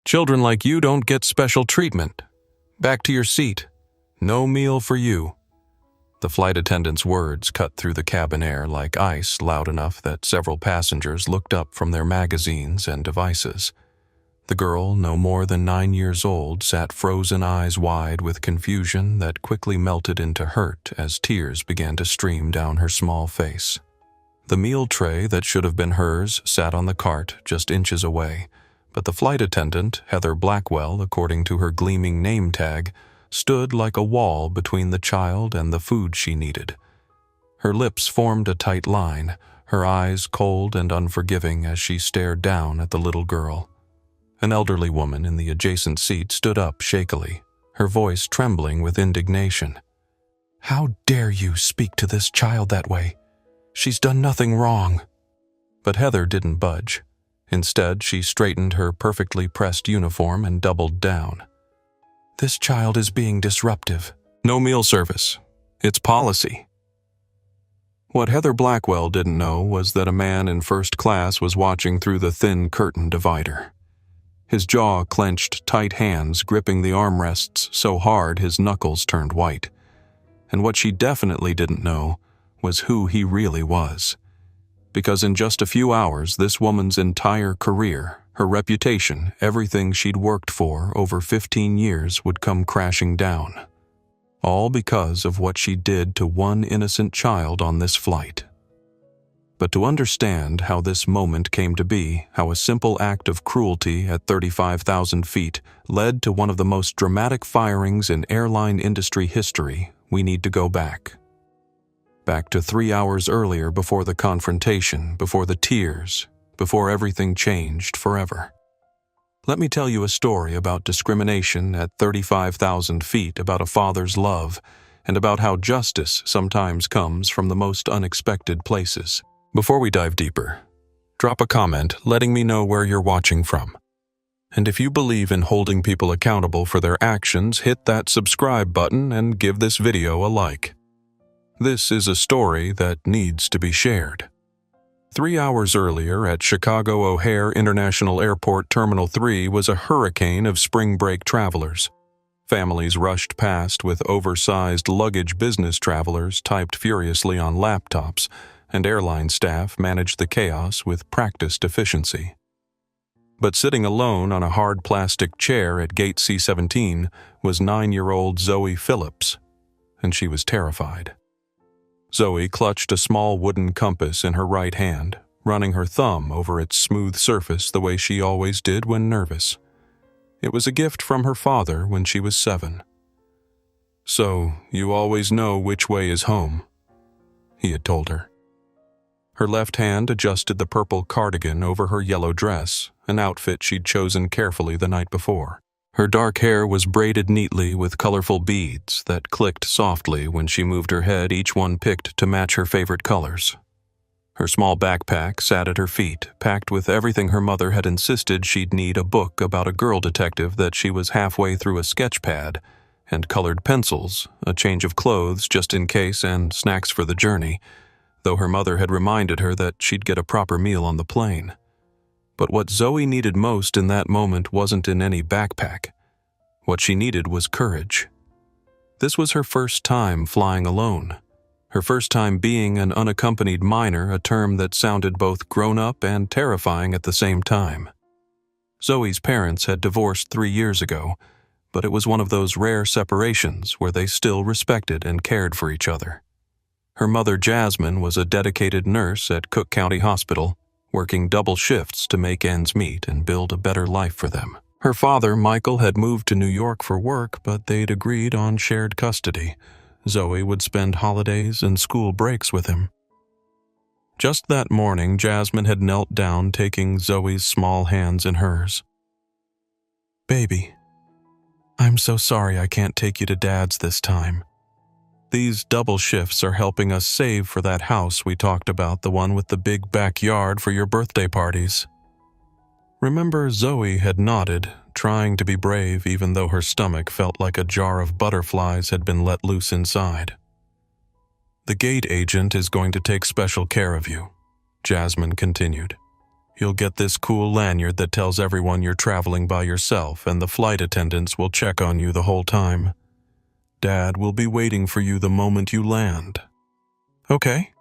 Children like you don't get special treatment. Back to your seat. No meal for you." The flight attendant's words cut through the cabin air like ice, loud enough that several passengers looked up from their magazines and devices. The girl, no more than 9 years old, sat frozen, eyes wide with confusion that quickly melted into hurt as tears began to stream down her small face. The meal tray that should have been hers sat on the cart just inches away, but the flight attendant, Heather Blackwell, according to her gleaming name tag, stood like a wall between the child and the food she needed. Her lips formed a tight line, her eyes cold and unforgiving as she stared down at the little girl. An elderly woman in the adjacent seat stood up shakily, her voice trembling with indignation. "How dare you speak to this child that way? She's done nothing wrong." But Heather didn't budge. Instead, she straightened her perfectly pressed uniform and doubled down. "This child is being disruptive. No meal service. It's policy." What Heather Blackwell didn't know was that a man in first class was watching through the thin curtain divider. His jaw clenched, tight hands gripping the armrests so hard his knuckles turned white. And what she definitely didn't know was who he really was. Because in just a few hours, this woman's entire career, her reputation, everything she'd worked for over 15 years would come crashing down. All because of what she did to one innocent child on this flight. But to understand how this moment came to be, how a simple act of cruelty at 35,000 feet led to one of the most dramatic firings in airline industry history, we need to go back. Back to 3 hours earlier, before the confrontation, before the tears, before everything changed forever. Let me tell you a story about discrimination at 35,000 feet, about a father's love, and about how justice sometimes comes from the most unexpected places. Before we dive deeper, drop a comment letting me know where you're watching from. And if you believe in holding people accountable for their actions, hit that subscribe button and give this video a like. This is a story that needs to be shared. 3 hours earlier at Chicago O'Hare International Airport Terminal 3 was a hurricane of spring break travelers. Families rushed past with oversized luggage. Business travelers typed furiously on laptops, and airline staff managed the chaos with practiced efficiency. But sitting alone on a hard plastic chair at gate C-17 was 9-year-old Zoe Phillips, and she was terrified. Zoe clutched a small wooden compass in her right hand, running her thumb over its smooth surface the way she always did when nervous. It was a gift from her father when she was 7. "So, you always know which way is home," he had told her. Her left hand adjusted the purple cardigan over her yellow dress, an outfit she'd chosen carefully the night before. Her dark hair was braided neatly with colorful beads that clicked softly when she moved her head, each one picked to match her favorite colors. Her small backpack sat at her feet, packed with everything her mother had insisted she'd need: a book about a girl detective that she was halfway through, a sketch pad, and colored pencils, a change of clothes just in case, and snacks for the journey, though her mother had reminded her that she'd get a proper meal on the plane. But what Zoe needed most in that moment wasn't in any backpack. What she needed was courage. This was her first time flying alone. Her first time being an unaccompanied minor, a term that sounded both grown-up and terrifying at the same time. Zoe's parents had divorced 3 years ago, but it was one of those rare separations where they still respected and cared for each other. Her mother, Jasmine, was a dedicated nurse at Cook County Hospital, working double shifts to make ends meet and build a better life for them. Her father, Michael, had moved to New York for work, but they'd agreed on shared custody. Zoe would spend holidays and school breaks with him. Just that morning, Jasmine had knelt down, taking Zoe's small hands in hers. "Baby, I'm so sorry I can't take you to Dad's this time. These double shifts are helping us save for that house we talked about, the one with the big backyard for your birthday parties." Remember, Zoe had nodded, trying to be brave even though her stomach felt like a jar of butterflies had been let loose inside. "The gate agent is going to take special care of you," Jasmine continued. You'll get this cool lanyard that tells everyone you're traveling by yourself, and the flight attendants will check on you the whole time. Dad will be waiting for you the moment you land. Okay.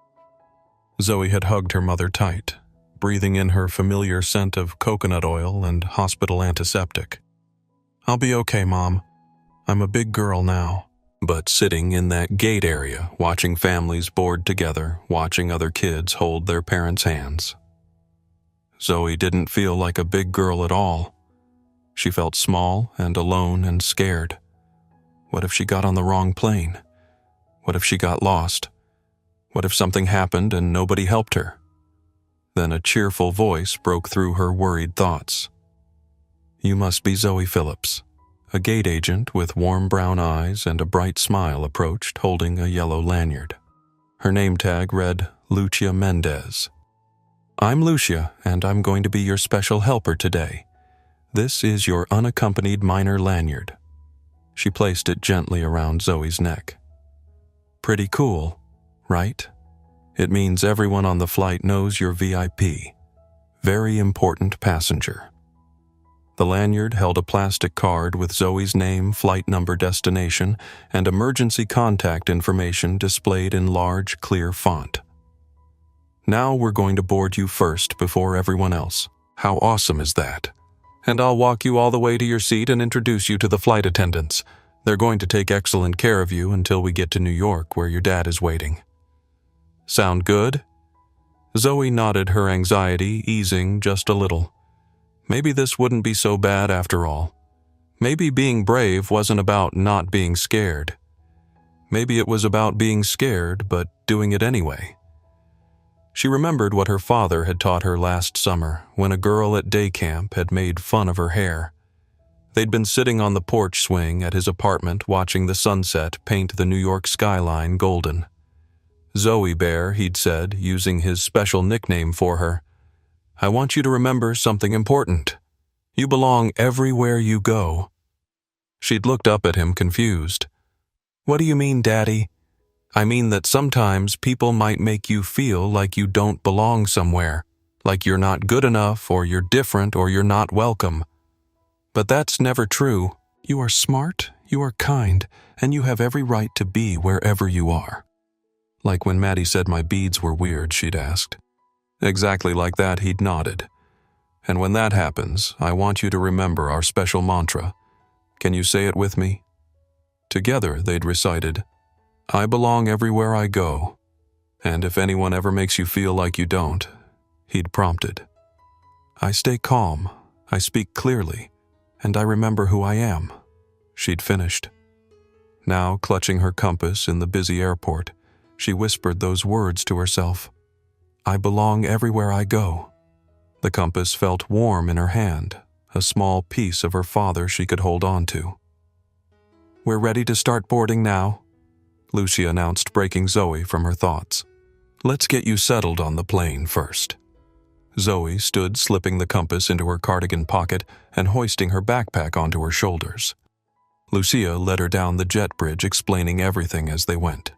Zoe had hugged her mother tight, breathing in her familiar scent of coconut oil and hospital antiseptic. I'll be okay, Mom. I'm a big girl now. But sitting in that gate area, watching families board together, watching other kids hold their parents' hands. Zoe didn't feel like a big girl at all. She felt small and alone and scared. What if she got on the wrong plane? What if she got lost? What if something happened and nobody helped her? Then a cheerful voice broke through her worried thoughts. You must be Zoe Phillips. A gate agent with warm brown eyes and a bright smile approached, holding a yellow lanyard. Her name tag read Lucia Mendez. I'm Lucia, and I'm going to be your special helper today. This is your unaccompanied minor lanyard. She placed it gently around Zoe's neck. Pretty cool, right? It means everyone on the flight knows you're VIP. Very important passenger. The lanyard held a plastic card with Zoe's name, flight number, destination, and emergency contact information displayed in large, clear font. Now we're going to board you first before everyone else. How awesome is that? And I'll walk you all the way to your seat and introduce you to the flight attendants. They're going to take excellent care of you until we get to New York, where your dad is waiting. Sound good? Zoe nodded, her anxiety easing just a little. Maybe this wouldn't be so bad after all. Maybe being brave wasn't about not being scared. Maybe it was about being scared, but doing it anyway. She remembered what her father had taught her last summer when a girl at day camp had made fun of her hair. They'd been sitting on the porch swing at his apartment watching the sunset paint the New York skyline golden. Zoe Bear, he'd said, using his special nickname for her. I want you to remember something important. You belong everywhere you go. She'd looked up at him confused. What do you mean, Daddy? I mean that sometimes people might make you feel like you don't belong somewhere, like you're not good enough or you're different or you're not welcome. But that's never true. You are smart, you are kind, and you have every right to be wherever you are. Like when Maddie said my beads were weird, she'd asked. Exactly like that, he'd nodded. And when that happens, I want you to remember our special mantra. Can you say it with me? Together, they'd recited, I belong everywhere I go. And if anyone ever makes you feel like you don't, he'd prompted. I stay calm, I speak clearly, and I remember who I am. She'd finished. Now, clutching her compass in the busy airport, she whispered those words to herself. I belong everywhere I go. The compass felt warm in her hand, a small piece of her father she could hold on to. We're ready to start boarding now, Lucia announced, breaking Zoe from her thoughts. Let's get you settled on the plane first. Zoe stood, slipping the compass into her cardigan pocket and hoisting her backpack onto her shoulders. Lucia led her down the jet bridge, explaining everything as they went.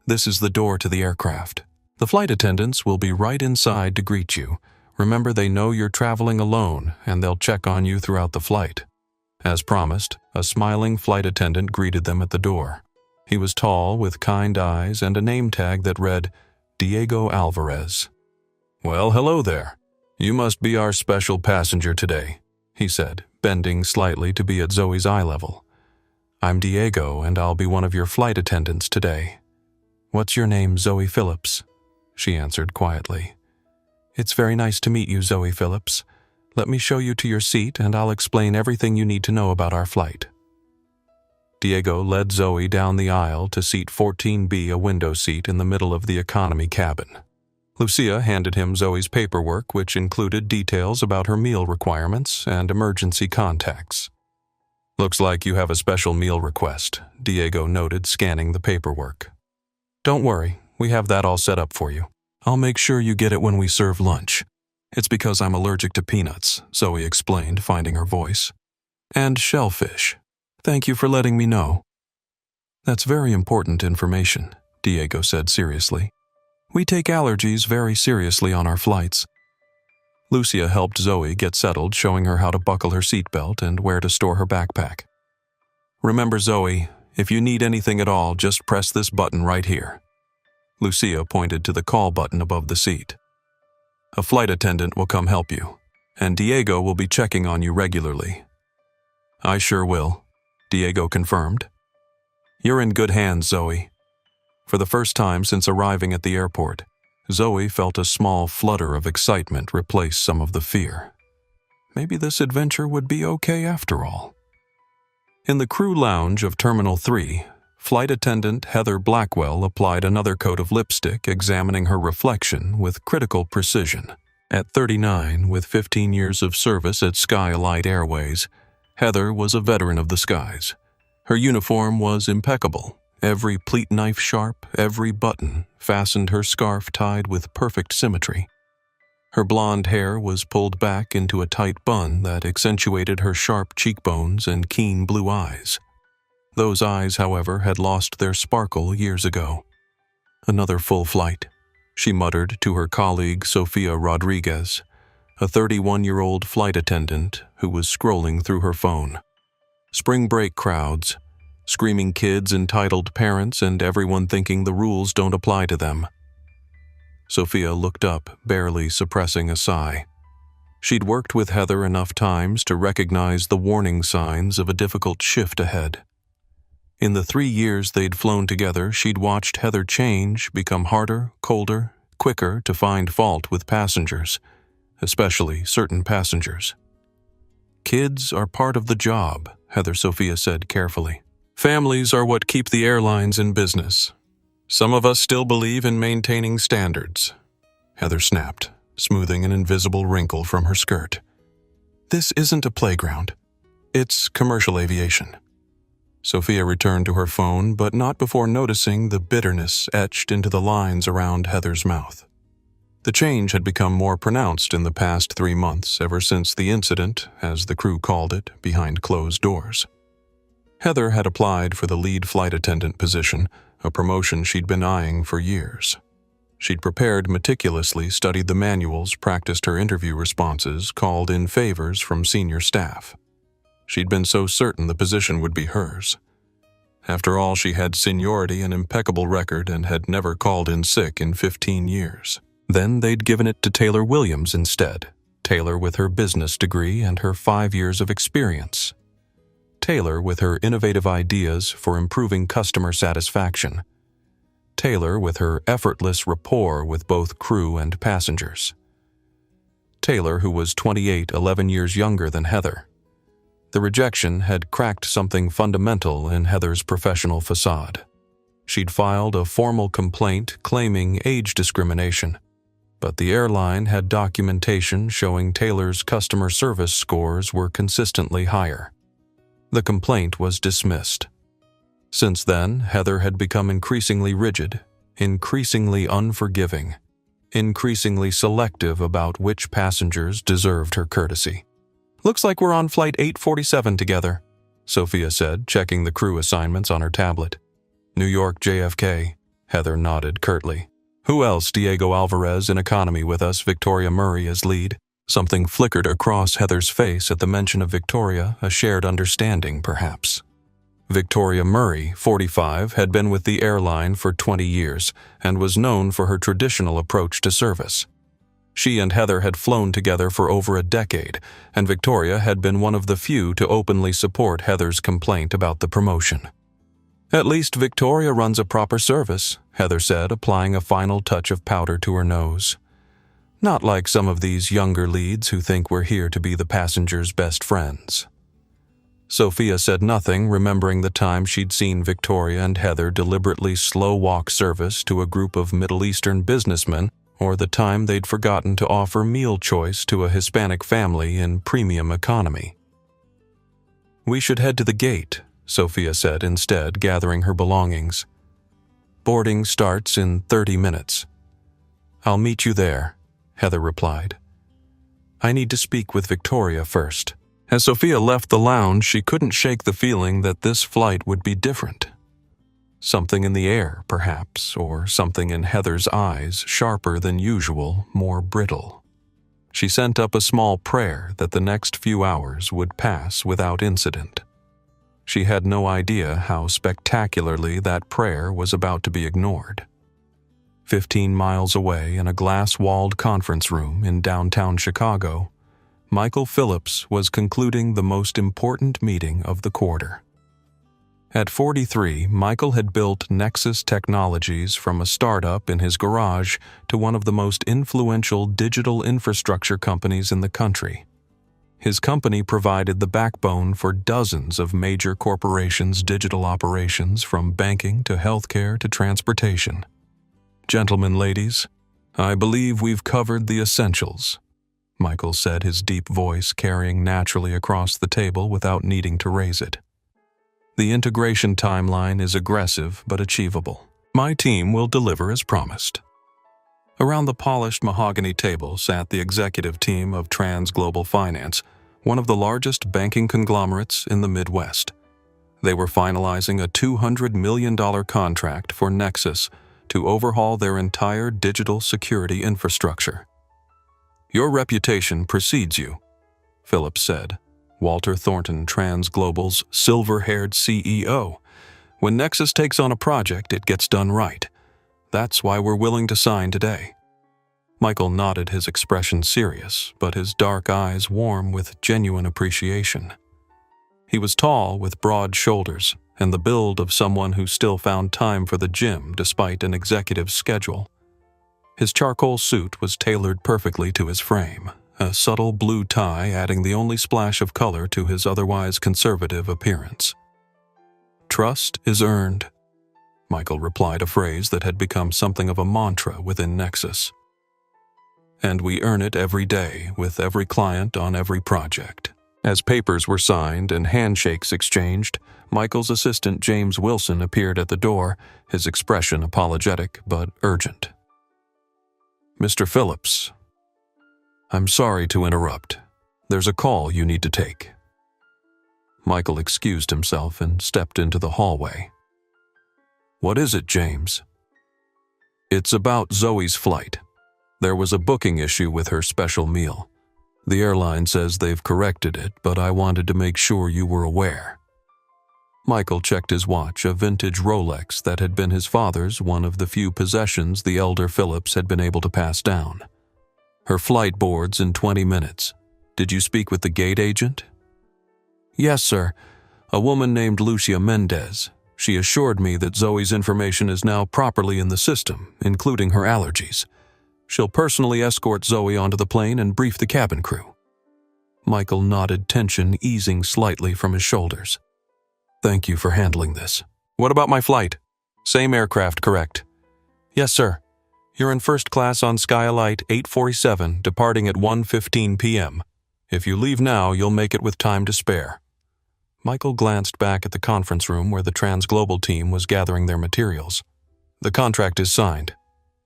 This is the door to the aircraft. The flight attendants will be right inside to greet you. Remember, they know you're traveling alone, and they'll check on you throughout the flight. As promised, a smiling flight attendant greeted them at the door. He was tall, with kind eyes, and a name tag that read, Diego Alvarez. Well, hello there. You must be our special passenger today, he said, bending slightly to be at Zoe's eye level. I'm Diego, and I'll be one of your flight attendants today. What's your name, Zoe Phillips? She answered quietly. It's very nice to meet you, Zoe Phillips. Let me show you to your seat and I'll explain everything you need to know about our flight. Diego led Zoe down the aisle to seat 14B, a window seat in the middle of the economy cabin. Lucia handed him Zoe's paperwork, which included details about her meal requirements and emergency contacts. Looks like you have a special meal request, Diego noted, scanning the paperwork. Don't worry. We have that all set up for you. I'll make sure you get it when we serve lunch. It's because I'm allergic to peanuts, Zoe explained, finding her voice. And shellfish. Thank you for letting me know. That's very important information, Diego said seriously. We take allergies very seriously on our flights. Lucia helped Zoe get settled, showing her how to buckle her seatbelt and where to store her backpack. "Remember, Zoe, if you need anything at all, just press this button right here." Lucia pointed to the call button above the seat. "A flight attendant will come help you, and Diego will be checking on you regularly." "I sure will," Diego confirmed. "You're in good hands, Zoe." For the first time since arriving at the airport, Zoe felt a small flutter of excitement replace some of the fear. Maybe this adventure would be okay after all. In the crew lounge of Terminal 3, flight attendant Heather Blackwell applied another coat of lipstick, examining her reflection with critical precision. At 39, with 15 years of service at Skylight Airways, Heather was a veteran of the skies. Her uniform was impeccable. Every pleat knife sharp, every button fastened, her scarf tied with perfect symmetry. Her blonde hair was pulled back into a tight bun that accentuated her sharp cheekbones and keen blue eyes. Those eyes, however, had lost their sparkle years ago. "Another full flight," she muttered to her colleague Sofia Rodriguez, a 31-year-old flight attendant who was scrolling through her phone. Spring break crowds, screaming kids, entitled parents, and everyone thinking the rules don't apply to them. Sophia looked up, barely suppressing a sigh. She'd worked with Heather enough times to recognize the warning signs of a difficult shift ahead. In the 3 years they'd flown together, she'd watched Heather change, become harder, colder, quicker to find fault with passengers, especially certain passengers. "Kids are part of the job," Heather Sophia said carefully. "Families are what keep the airlines in business. Some of us still believe in maintaining standards," Heather snapped, smoothing an invisible wrinkle from her skirt. "This isn't a playground. It's commercial aviation." Sophia returned to her phone, but not before noticing the bitterness etched into the lines around Heather's mouth. The change had become more pronounced in the past 3 months, ever since the incident, as the crew called it, behind closed doors. Heather had applied for the lead flight attendant position, a promotion she'd been eyeing for years. She'd prepared meticulously, studied the manuals, practiced her interview responses, called in favors from senior staff. She'd been so certain the position would be hers. After all, she had seniority, an impeccable record, and had never called in sick in 15 years. Then they'd given it to Taylor Williams instead, Taylor with her business degree and her 5 years of experience. Taylor with her innovative ideas for improving customer satisfaction. Taylor with her effortless rapport with both crew and passengers. Taylor, who was 28, 11 years younger than Heather. The rejection had cracked something fundamental in Heather's professional facade. She'd filed a formal complaint claiming age discrimination, but the airline had documentation showing Taylor's customer service scores were consistently higher. The complaint was dismissed. Since then, Heather had become increasingly rigid, increasingly unforgiving, increasingly selective about which passengers deserved her courtesy. "Looks like we're on flight 847 together," Sophia said, checking the crew assignments on her tablet. "New York JFK," Heather nodded curtly. "Who else? Diego Alvarez in economy with us, Victoria Murray as lead." Something flickered across Heather's face at the mention of Victoria, a shared understanding, perhaps. Victoria Murray, 45, had been with the airline for 20 years and was known for her traditional approach to service. She and Heather had flown together for over a decade, and Victoria had been one of the few to openly support Heather's complaint about the promotion. "At least Victoria runs a proper service," Heather said, applying a final touch of powder to her nose. "Not like some of these younger leads who think we're here to be the passengers' best friends." Sophia said nothing, remembering the time she'd seen Victoria and Heather deliberately slow-walk service to a group of Middle Eastern businessmen, or the time they'd forgotten to offer meal choice to a Hispanic family in premium economy. "We should head to the gate," Sophia said instead, gathering her belongings. "Boarding starts in 30 minutes. "I'll meet you there," Heather replied. "I need to speak with Victoria first." As Sophia left the lounge, she couldn't shake the feeling that this flight would be different. Something in the air, perhaps, or something in Heather's eyes, sharper than usual, more brittle. She sent up a small prayer that the next few hours would pass without incident. She had no idea how spectacularly that prayer was about to be ignored. 15 miles away in a glass-walled conference room in downtown Chicago, Michael Phillips was concluding the most important meeting of the quarter. At 43, Michael had built Nexus Technologies from a startup in his garage to one of the most influential digital infrastructure companies in the country. His company provided the backbone for dozens of major corporations' digital operations, from banking to healthcare to transportation. "Gentlemen, ladies, I believe we've covered the essentials," Michael said, his deep voice carrying naturally across the table without needing to raise it. "The integration timeline is aggressive but achievable. My team will deliver as promised." Around the polished mahogany table sat the executive team of Trans Global Finance, one of the largest banking conglomerates in the Midwest. They were finalizing a $200 million contract for Nexus to overhaul their entire digital security infrastructure. "Your reputation precedes you," Phillips said, Walter Thornton, Trans Global's silver-haired CEO. "When Nexus takes on a project, it gets done right. That's why we're willing to sign today." Michael nodded, his expression serious, but his dark eyes warm with genuine appreciation. He was tall, with broad shoulders, and the build of someone who still found time for the gym despite an executive's schedule. His charcoal suit was tailored perfectly to his frame, a subtle blue tie adding the only splash of color to his otherwise conservative appearance. "Trust is earned," Michael replied, a phrase that had become something of a mantra within Nexus. "And we earn it every day with every client on every project." As papers were signed and handshakes exchanged, Michael's assistant James Wilson appeared at the door, his expression apologetic but urgent. "Mr. Phillips, I'm sorry to interrupt. There's a call you need to take." Michael excused himself and stepped into the hallway. "What is it, James?" "It's about Zoe's flight. There was a booking issue with her special meal. The airline says they've corrected it, but I wanted to make sure you were aware." Michael checked his watch, a vintage Rolex that had been his father's, one of the few possessions the elder Phillips had been able to pass down. "Her flight boards in 20 minutes. Did you speak with the gate agent?" "Yes, sir. A woman named Lucia Mendez. She assured me that Zoe's information is now properly in the system, including her allergies. She'll personally escort Zoe onto the plane and brief the cabin crew." Michael nodded, tension easing slightly from his shoulders. "Thank you for handling this. What about my flight? Same aircraft, correct?" "Yes, sir. You're in first class on Skylight 847, departing at 1:15 p.m. If you leave now, you'll make it with time to spare." Michael glanced back at the conference room where the Trans Global team was gathering their materials. "The contract is signed.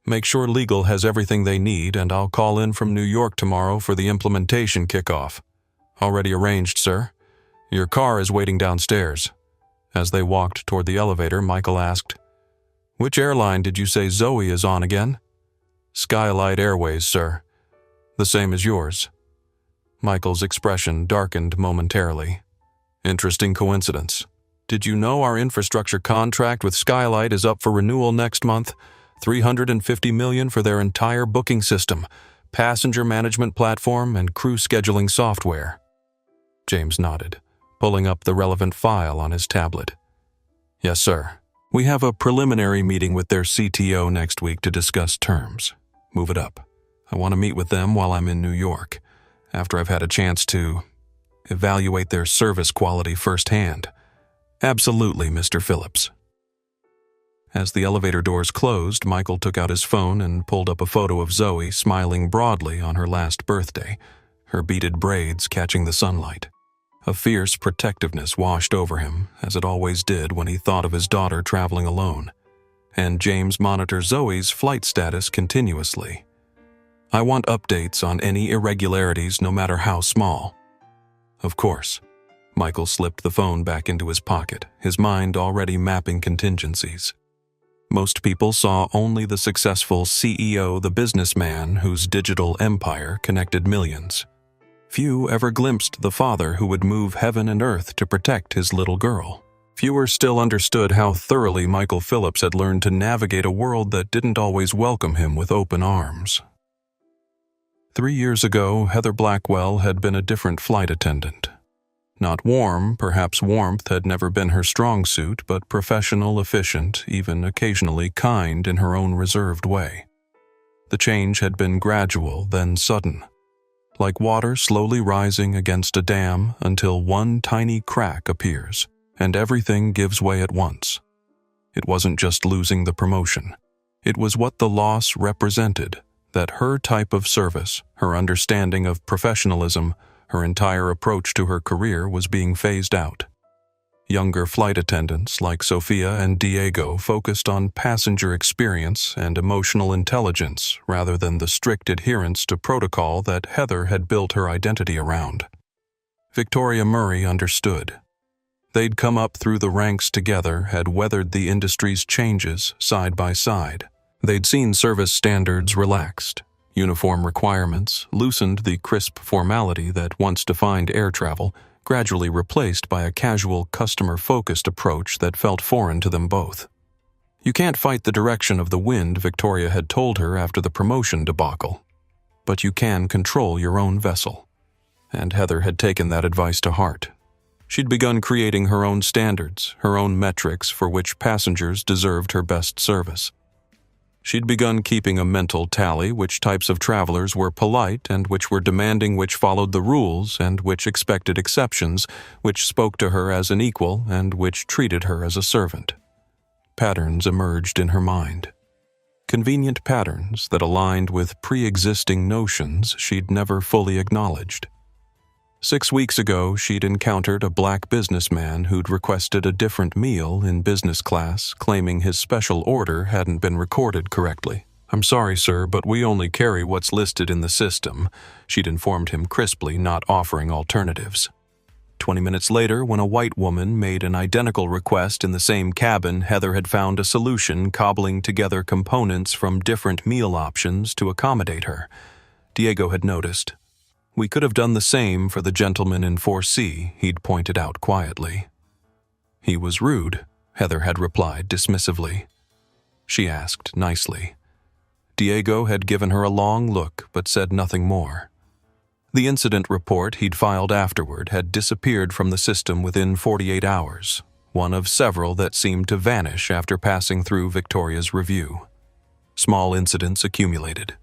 Make sure legal has everything they need, and I'll call in from New York tomorrow for the implementation kickoff." "Already arranged, sir. Your car is waiting downstairs." As they walked toward the elevator, Michael asked, "Which airline did you say Zoe is on again?" "Skylight Airways, sir. The same as yours." Michael's expression darkened momentarily. "Interesting coincidence. Did you know our infrastructure contract with Skylight is up for renewal next month? $350 million for their entire booking system, passenger management platform, and crew scheduling software." James nodded, pulling up the relevant file on his tablet. "Yes, sir. We have a preliminary meeting with their CTO next week to discuss terms. Move it up. I want to meet with them while I'm in New York, after I've had a chance to evaluate their service quality firsthand." "Absolutely, Mr. Phillips." As the elevator doors closed, Michael took out his phone and pulled up a photo of Zoe smiling broadly on her last birthday, her beaded braids catching the sunlight. A fierce protectiveness washed over him, as it always did when he thought of his daughter traveling alone. And James monitored Zoe's flight status continuously. "I want updates on any irregularities, no matter how small." "Of course." Michael slipped the phone back into his pocket, his mind already mapping contingencies. Most people saw only the successful CEO, the businessman whose digital empire connected millions. Few ever glimpsed the father who would move heaven and earth to protect his little girl. Fewer still understood how thoroughly Michael Phillips had learned to navigate a world that didn't always welcome him with open arms. 3 years ago, Heather Blackwell had been a different flight attendant. Not warm, perhaps warmth had never been her strong suit, but professional, efficient, even occasionally kind in her own reserved way. The change had been gradual, then sudden, like water slowly rising against a dam until one tiny crack appears, and everything gives way at once. It wasn't just losing the promotion. It was what the loss represented, that her type of service, her understanding of professionalism, her entire approach to her career was being phased out. Younger flight attendants like Sophia and Diego focused on passenger experience and emotional intelligence rather than the strict adherence to protocol that Heather had built her identity around. Victoria Murray understood. They'd come up through the ranks together, had weathered the industry's changes side by side. They'd seen service standards relaxed, uniform requirements loosened, the crisp formality that once defined air travel, gradually replaced by a casual, customer-focused approach that felt foreign to them both. You can't fight the direction of the wind, Victoria had told her after the promotion debacle, but you can control your own vessel. And Heather had taken that advice to heart. She'd begun creating her own standards, her own metrics for which passengers deserved her best service. She'd begun keeping a mental tally which types of travelers were polite and which were demanding, which followed the rules and which expected exceptions, which spoke to her as an equal and which treated her as a servant. Patterns emerged in her mind. Convenient patterns that aligned with pre-existing notions she'd never fully acknowledged. 6 weeks ago, she'd encountered a black businessman who'd requested a different meal in business class, claiming his special order hadn't been recorded correctly. "I'm sorry, sir, but we only carry what's listed in the system," she'd informed him crisply, not offering alternatives. 20 minutes later, when a white woman made an identical request in the same cabin, Heather had found a solution, cobbling together components from different meal options to accommodate her. Diego had noticed. "We could have done the same for the gentleman in 4C, he'd pointed out quietly. "He was rude," Heather had replied dismissively. She asked nicely. Diego had given her a long look but said nothing more. The incident report he'd filed afterward had disappeared from the system within 48 hours, one of several that seemed to vanish after passing through Victoria's review. Small incidents accumulated.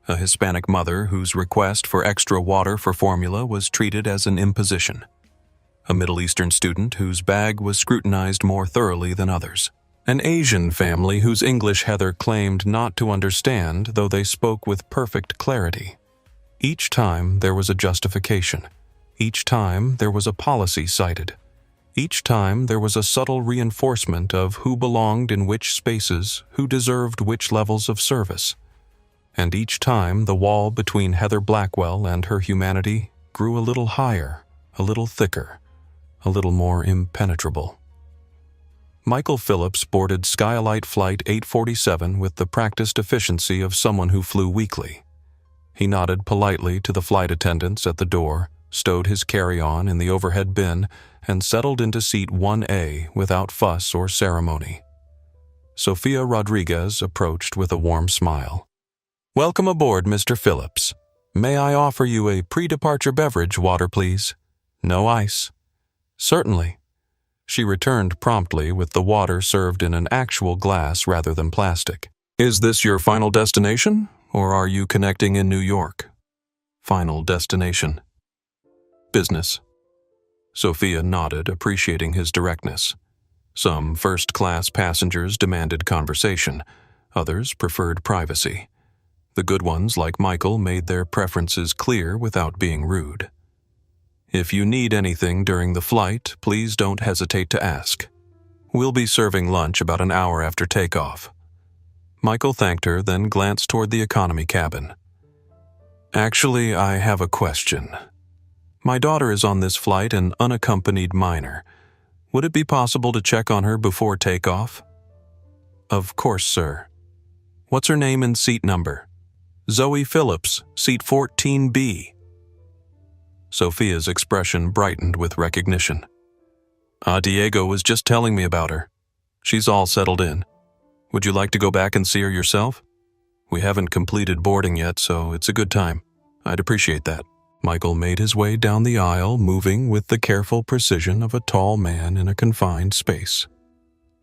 A Hispanic mother whose request for extra water for formula was treated as an imposition. A Middle Eastern student whose bag was scrutinized more thoroughly than others. An Asian family whose English Heather claimed not to understand, though they spoke with perfect clarity. Each time there was a justification. Each time there was a policy cited. Each time there was a subtle reinforcement of who belonged in which spaces, who deserved which levels of service. And each time the wall between Heather Blackwell and her humanity grew a little higher, a little thicker, a little more impenetrable. Michael Phillips boarded Skylight Flight 847 with the practiced efficiency of someone who flew weekly. He nodded politely to the flight attendants at the door, stowed his carry-on in the overhead bin, and settled into seat 1A without fuss or ceremony. Sophia Rodriguez approached with a warm smile. "Welcome aboard, Mr. Phillips. May I offer you a pre-departure beverage, water, please? No ice." "Certainly." She returned promptly with the water served in an actual glass rather than plastic. "Is this your final destination, or are you connecting in New York?" "Final destination." "Business." Sophia nodded, appreciating his directness. Some first-class passengers demanded conversation. Others preferred privacy. The good ones, like Michael, made their preferences clear without being rude. "If you need anything during the flight, please don't hesitate to ask. We'll be serving lunch about an hour after takeoff." Michael thanked her, then glanced toward the economy cabin. "Actually, I have a question. My daughter is on this flight, an unaccompanied minor. Would it be possible to check on her before takeoff?" Of course, sir. What's her name and seat number? Zoe Phillips, seat 14B. Sophia's expression brightened with recognition. Diego was just telling me about her. She's all settled in. Would you like to go back and see her yourself? We haven't completed boarding yet, so it's a good time. I'd appreciate that. Michael made his way down the aisle, moving with the careful precision of a tall man in a confined space.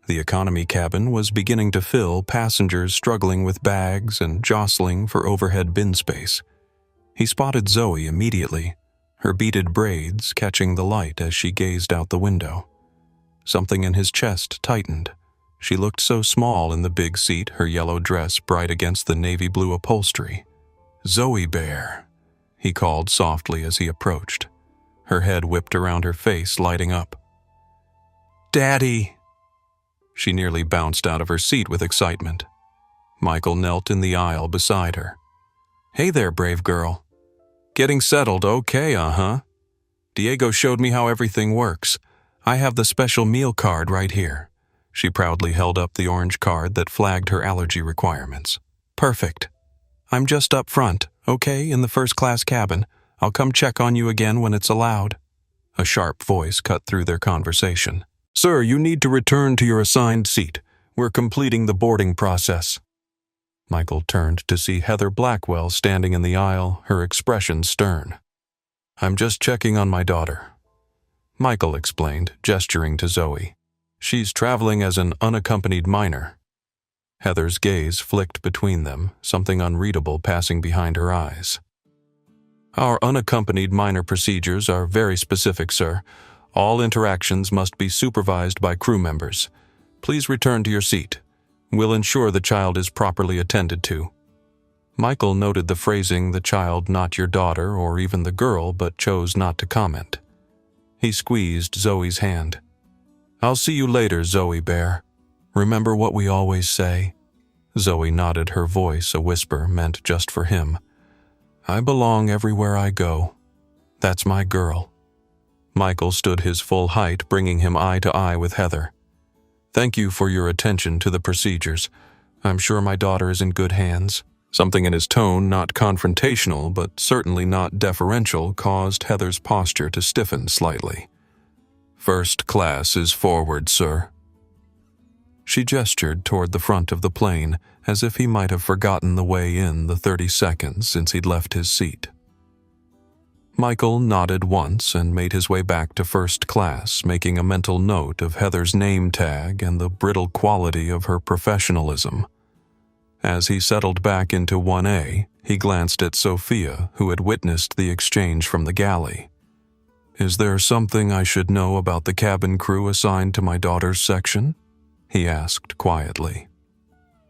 The economy cabin was beginning to fill, passengers struggling with bags and jostling for overhead bin space. He spotted Zoe immediately, her beaded braids catching the light as she gazed out the window. Something in his chest tightened. She looked so small in the big seat, her yellow dress bright against the navy blue upholstery. "Zoe Bear," he called softly as he approached. Her head whipped around her face, lighting up. "Daddy!" She nearly bounced out of her seat with excitement. Michael knelt in the aisle beside her. "Hey there, brave girl. Getting settled okay, uh-huh? Diego showed me how everything works. I have the special meal card right here." She proudly held up the orange card that flagged her allergy requirements. "Perfect. I'm just up front, okay, in the first-class cabin. I'll come check on you again when it's allowed." A sharp voice cut through their conversation. "Sir, you need to return to your assigned seat. We're completing the boarding process." Michael turned to see Heather Blackwell standing in the aisle, her expression stern. "I'm just checking on my daughter," Michael explained, gesturing to Zoe. "She's traveling as an unaccompanied minor." Heather's gaze flicked between them, something unreadable passing behind her eyes. "Our unaccompanied minor procedures are very specific, sir. All interactions must be supervised by crew members. Please return to your seat. We'll ensure the child is properly attended to." Michael noted the phrasing, "the child, not your daughter or even the girl," but chose not to comment. He squeezed Zoe's hand. "I'll see you later, Zoe Bear. Remember what we always say?" Zoe nodded, her voice a whisper meant just for him. "I belong everywhere I go. That's my girl." Michael stood his full height, bringing him eye to eye with Heather. "Thank you for your attention to the procedures. I'm sure my daughter is in good hands." Something in his tone, not confrontational, but certainly not deferential, caused Heather's posture to stiffen slightly. "First class is forward, sir." She gestured toward the front of the plane, as if he might have forgotten the way in the 30 seconds since he'd left his seat. Michael nodded once and made his way back to first class, making a mental note of Heather's name tag and the brittle quality of her professionalism. As he settled back into 1A, he glanced at Sophia, who had witnessed the exchange from the galley. "Is there something I should know about the cabin crew assigned to my daughter's section?" he asked quietly.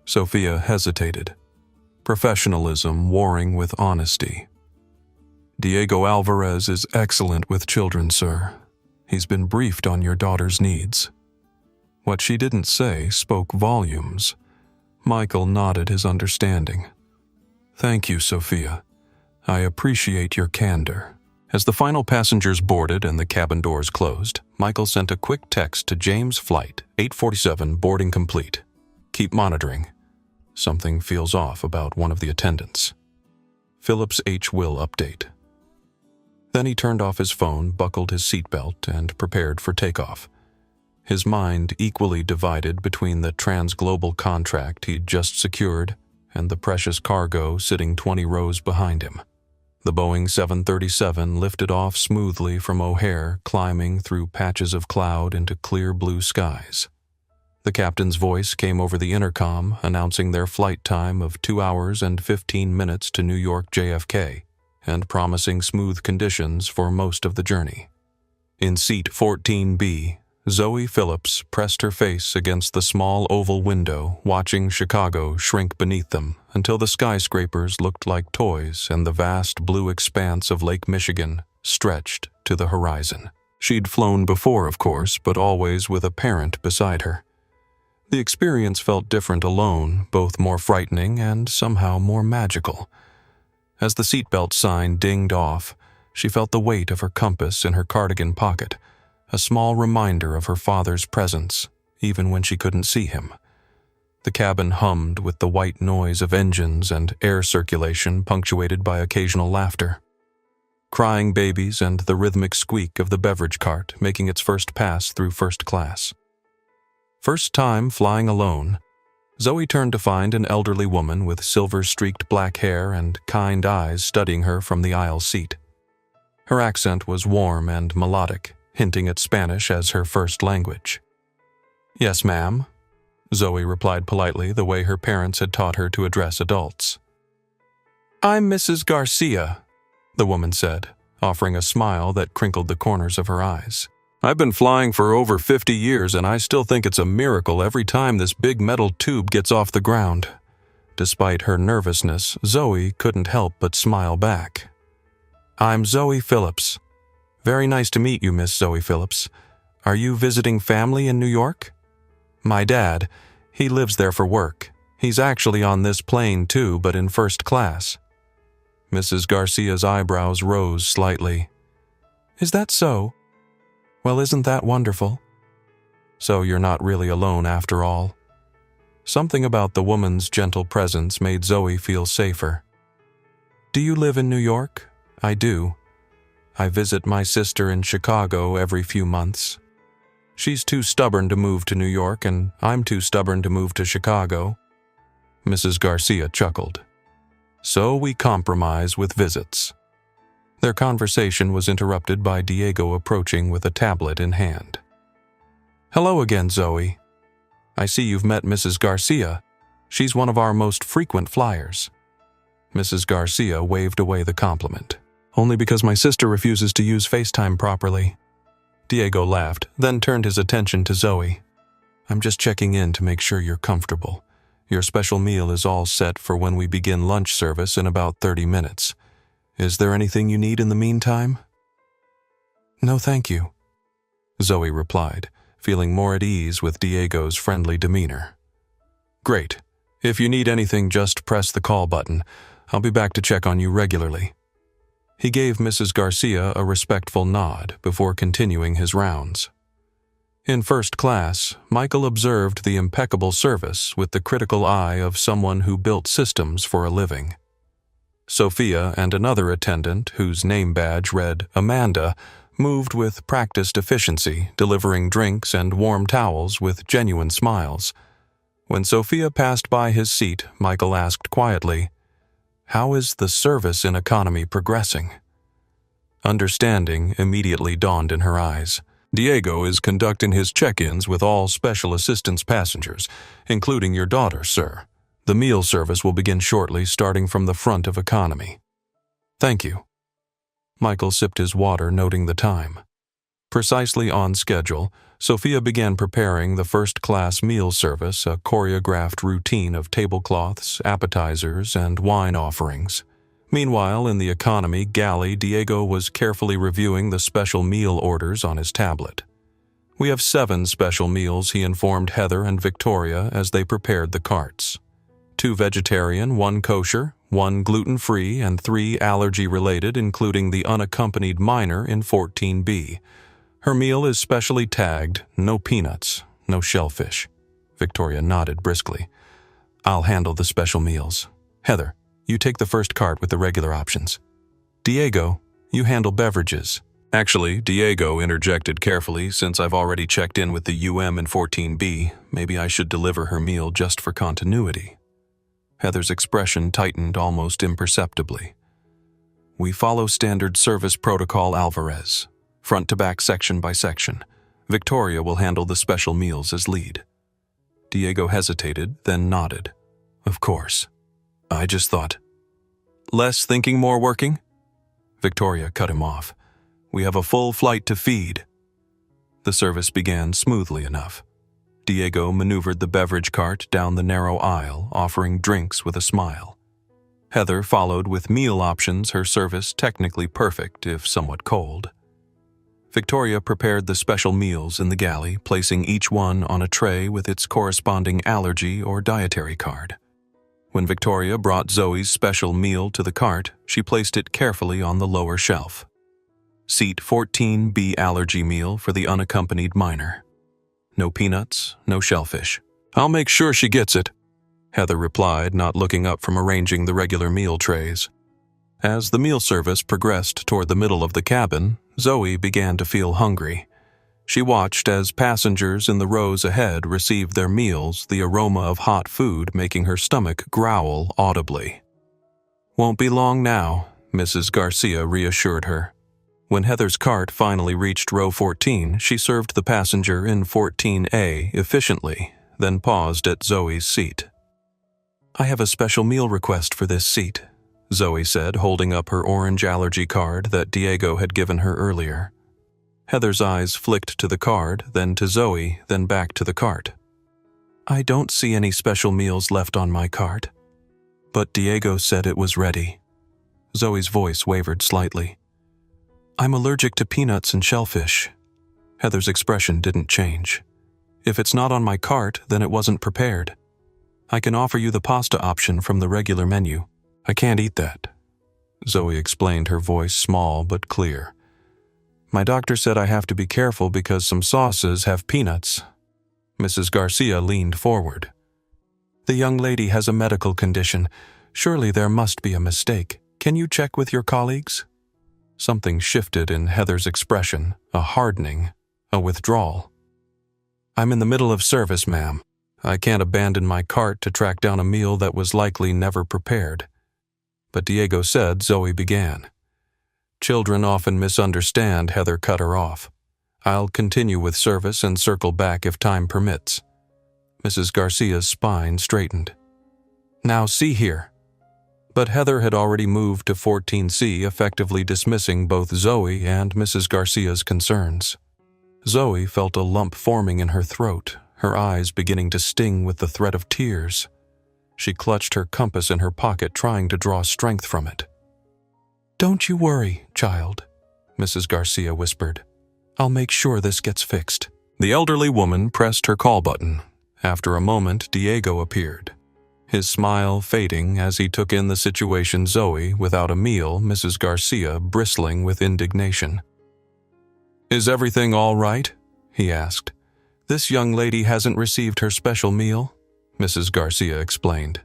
Sophia hesitated, professionalism warring with honesty. "Diego Alvarez is excellent with children, sir. He's been briefed on your daughter's needs." What she didn't say spoke volumes. Michael nodded his understanding. "Thank you, Sophia. I appreciate your candor." As the final passengers boarded and the cabin doors closed, Michael sent a quick text to James Flight 847, boarding complete. "Keep monitoring. Something feels off about one of the attendants. Phillips H. Will update." Then he turned off his phone, buckled his seatbelt, and prepared for takeoff. His mind equally divided between the transglobal contract he'd just secured and the precious cargo sitting 20 rows behind him. The Boeing 737 lifted off smoothly from O'Hare, climbing through patches of cloud into clear blue skies. The captain's voice came over the intercom, announcing their flight time of 2 hours and 15 minutes to New York JFK, and promising smooth conditions for most of the journey. In seat 14B, Zoe Phillips pressed her face against the small oval window, watching Chicago shrink beneath them until the skyscrapers looked like toys and the vast blue expanse of Lake Michigan stretched to the horizon. She'd flown before, of course, but always with a parent beside her. The experience felt different alone, both more frightening and somehow more magical. As the seatbelt sign dinged off, she felt the weight of her compass in her cardigan pocket, a small reminder of her father's presence, even when she couldn't see him. The cabin hummed with the white noise of engines and air circulation punctuated by occasional laughter. Crying babies and the rhythmic squeak of the beverage cart making its first pass through first class. First time flying alone, Zoe turned to find an elderly woman with silver-streaked black hair and kind eyes studying her from the aisle seat. Her accent was warm and melodic, hinting at Spanish as her first language. "Yes, ma'am," Zoe replied politely the way her parents had taught her to address adults. "I'm Mrs. Garcia," the woman said, offering a smile that crinkled the corners of her eyes. "I've been flying for over 50 years and I still think it's a miracle every time this big metal tube gets off the ground." Despite her nervousness, Zoe couldn't help but smile back. "I'm Zoe Phillips. Very nice to meet you, Miss Zoe Phillips. Are you visiting family in New York?" "My dad, he lives there for work. He's actually on this plane too, but in first class." Mrs. Garcia's eyebrows rose slightly. "Is that so? Well, isn't that wonderful? So you're not really alone after all." Something about the woman's gentle presence made Zoe feel safer. "Do you live in New York?" "I do. I visit my sister in Chicago every few months. She's too stubborn to move to New York, and I'm too stubborn to move to Chicago." Mrs. Garcia chuckled. "So we compromise with visits." Their conversation was interrupted by Diego approaching with a tablet in hand. "Hello again, Zoe. I see you've met Mrs. Garcia. She's one of our most frequent flyers." Mrs. Garcia waved away the compliment. "Only because my sister refuses to use FaceTime properly." Diego laughed, then turned his attention to Zoe. "I'm just checking in to make sure you're comfortable. Your special meal is all set for when we begin lunch service in about 30 minutes. Is there anything you need in the meantime?" "No, thank you," Zoe replied, feeling more at ease with Diego's friendly demeanor. "Great. If you need anything, just press the call button. I'll be back to check on you regularly." He gave Mrs. Garcia a respectful nod before continuing his rounds. In first class, Michael observed the impeccable service with the critical eye of someone who built systems for a living. Sophia and another attendant, whose name badge read Amanda, moved with practiced efficiency, delivering drinks and warm towels with genuine smiles. When Sophia passed by his seat, Michael asked quietly, "How is the service in economy progressing?" Understanding immediately dawned in her eyes. "Diego is conducting his check-ins with all special assistance passengers, including your daughter, sir. The meal service will begin shortly, starting from the front of economy." "Thank you." Michael sipped his water, noting the time. Precisely on schedule, Sophia began preparing the first-class meal service, a choreographed routine of tablecloths, appetizers, and wine offerings. Meanwhile, in the economy galley, Diego was carefully reviewing the special meal orders on his tablet. "We have 7 special meals," he informed Heather and Victoria as they prepared the carts. 2 vegetarian, 1 kosher, 1 gluten-free, and 3 allergy-related, including the unaccompanied minor in 14B. "Her meal is specially tagged, no peanuts, no shellfish." Victoria nodded briskly. "I'll handle the special meals. Heather, you take the first cart with the regular options. Diego, you handle beverages." "Actually," Diego interjected carefully, "since I've already checked in with the UM in 14B, maybe I should deliver her meal just for continuity." Heather's expression tightened almost imperceptibly. "We follow standard service protocol Alvarez, front to back, section by section. Victoria will handle the special meals as lead." Diego hesitated, then nodded. "Of course. I just thought." "Less thinking, more working?" Victoria cut him off. "We have a full flight to feed." The service began smoothly enough. Diego maneuvered the beverage cart down the narrow aisle, offering drinks with a smile. Heather followed with meal options, her service technically perfect if somewhat cold. Victoria prepared the special meals in the galley, placing each one on a tray with its corresponding allergy or dietary card. When Victoria brought Zoe's special meal to the cart, she placed it carefully on the lower shelf. Seat 14B allergy meal for the unaccompanied minor. No peanuts, no shellfish. "I'll make sure she gets it," Heather replied, not looking up from arranging the regular meal trays. As the meal service progressed toward the middle of the cabin, Zoe began to feel hungry. She watched as passengers in the rows ahead received their meals, the aroma of hot food making her stomach growl audibly. "Won't be long now," Mrs. Garcia reassured her. When Heather's cart finally reached row 14, she served the passenger in 14A efficiently, then paused at Zoe's seat. "I have a special meal request for this seat," Zoe said, holding up her orange allergy card that Diego had given her earlier. Heather's eyes flicked to the card, then to Zoe, then back to the cart. "I don't see any special meals left on my cart." "But Diego said it was ready." Zoe's voice wavered slightly. "I'm allergic to peanuts and shellfish." Heather's expression didn't change. "If it's not on my cart, then it wasn't prepared. I can offer you the pasta option from the regular menu." "I can't eat that," Zoe explained, her voice small but clear. "My doctor said I have to be careful because some sauces have peanuts." Mrs. Garcia leaned forward. "The young lady has a medical condition. Surely there must be a mistake. Can you check with your colleagues?" Something shifted in Heather's expression, a hardening, a withdrawal. "I'm in the middle of service, ma'am. I can't abandon my cart to track down a meal that was likely never prepared." But Diego said, Zoe began. "Children often misunderstand," Heather cut her off. "I'll continue with service and circle back if time permits." Mrs. Garcia's spine straightened. "Now see here." But Heather had already moved to 14C, effectively dismissing both Zoe and Mrs. Garcia's concerns. Zoe felt a lump forming in her throat, her eyes beginning to sting with the threat of tears. She clutched her compass in her pocket, trying to draw strength from it. "Don't you worry, child," Mrs. Garcia whispered. "I'll make sure this gets fixed." The elderly woman pressed her call button. After a moment, Diego appeared, his smile fading as he took in the situation. Zoe without a meal, Mrs. Garcia bristling with indignation. "Is everything all right?" he asked. "This young lady hasn't received her special meal," Mrs. Garcia explained.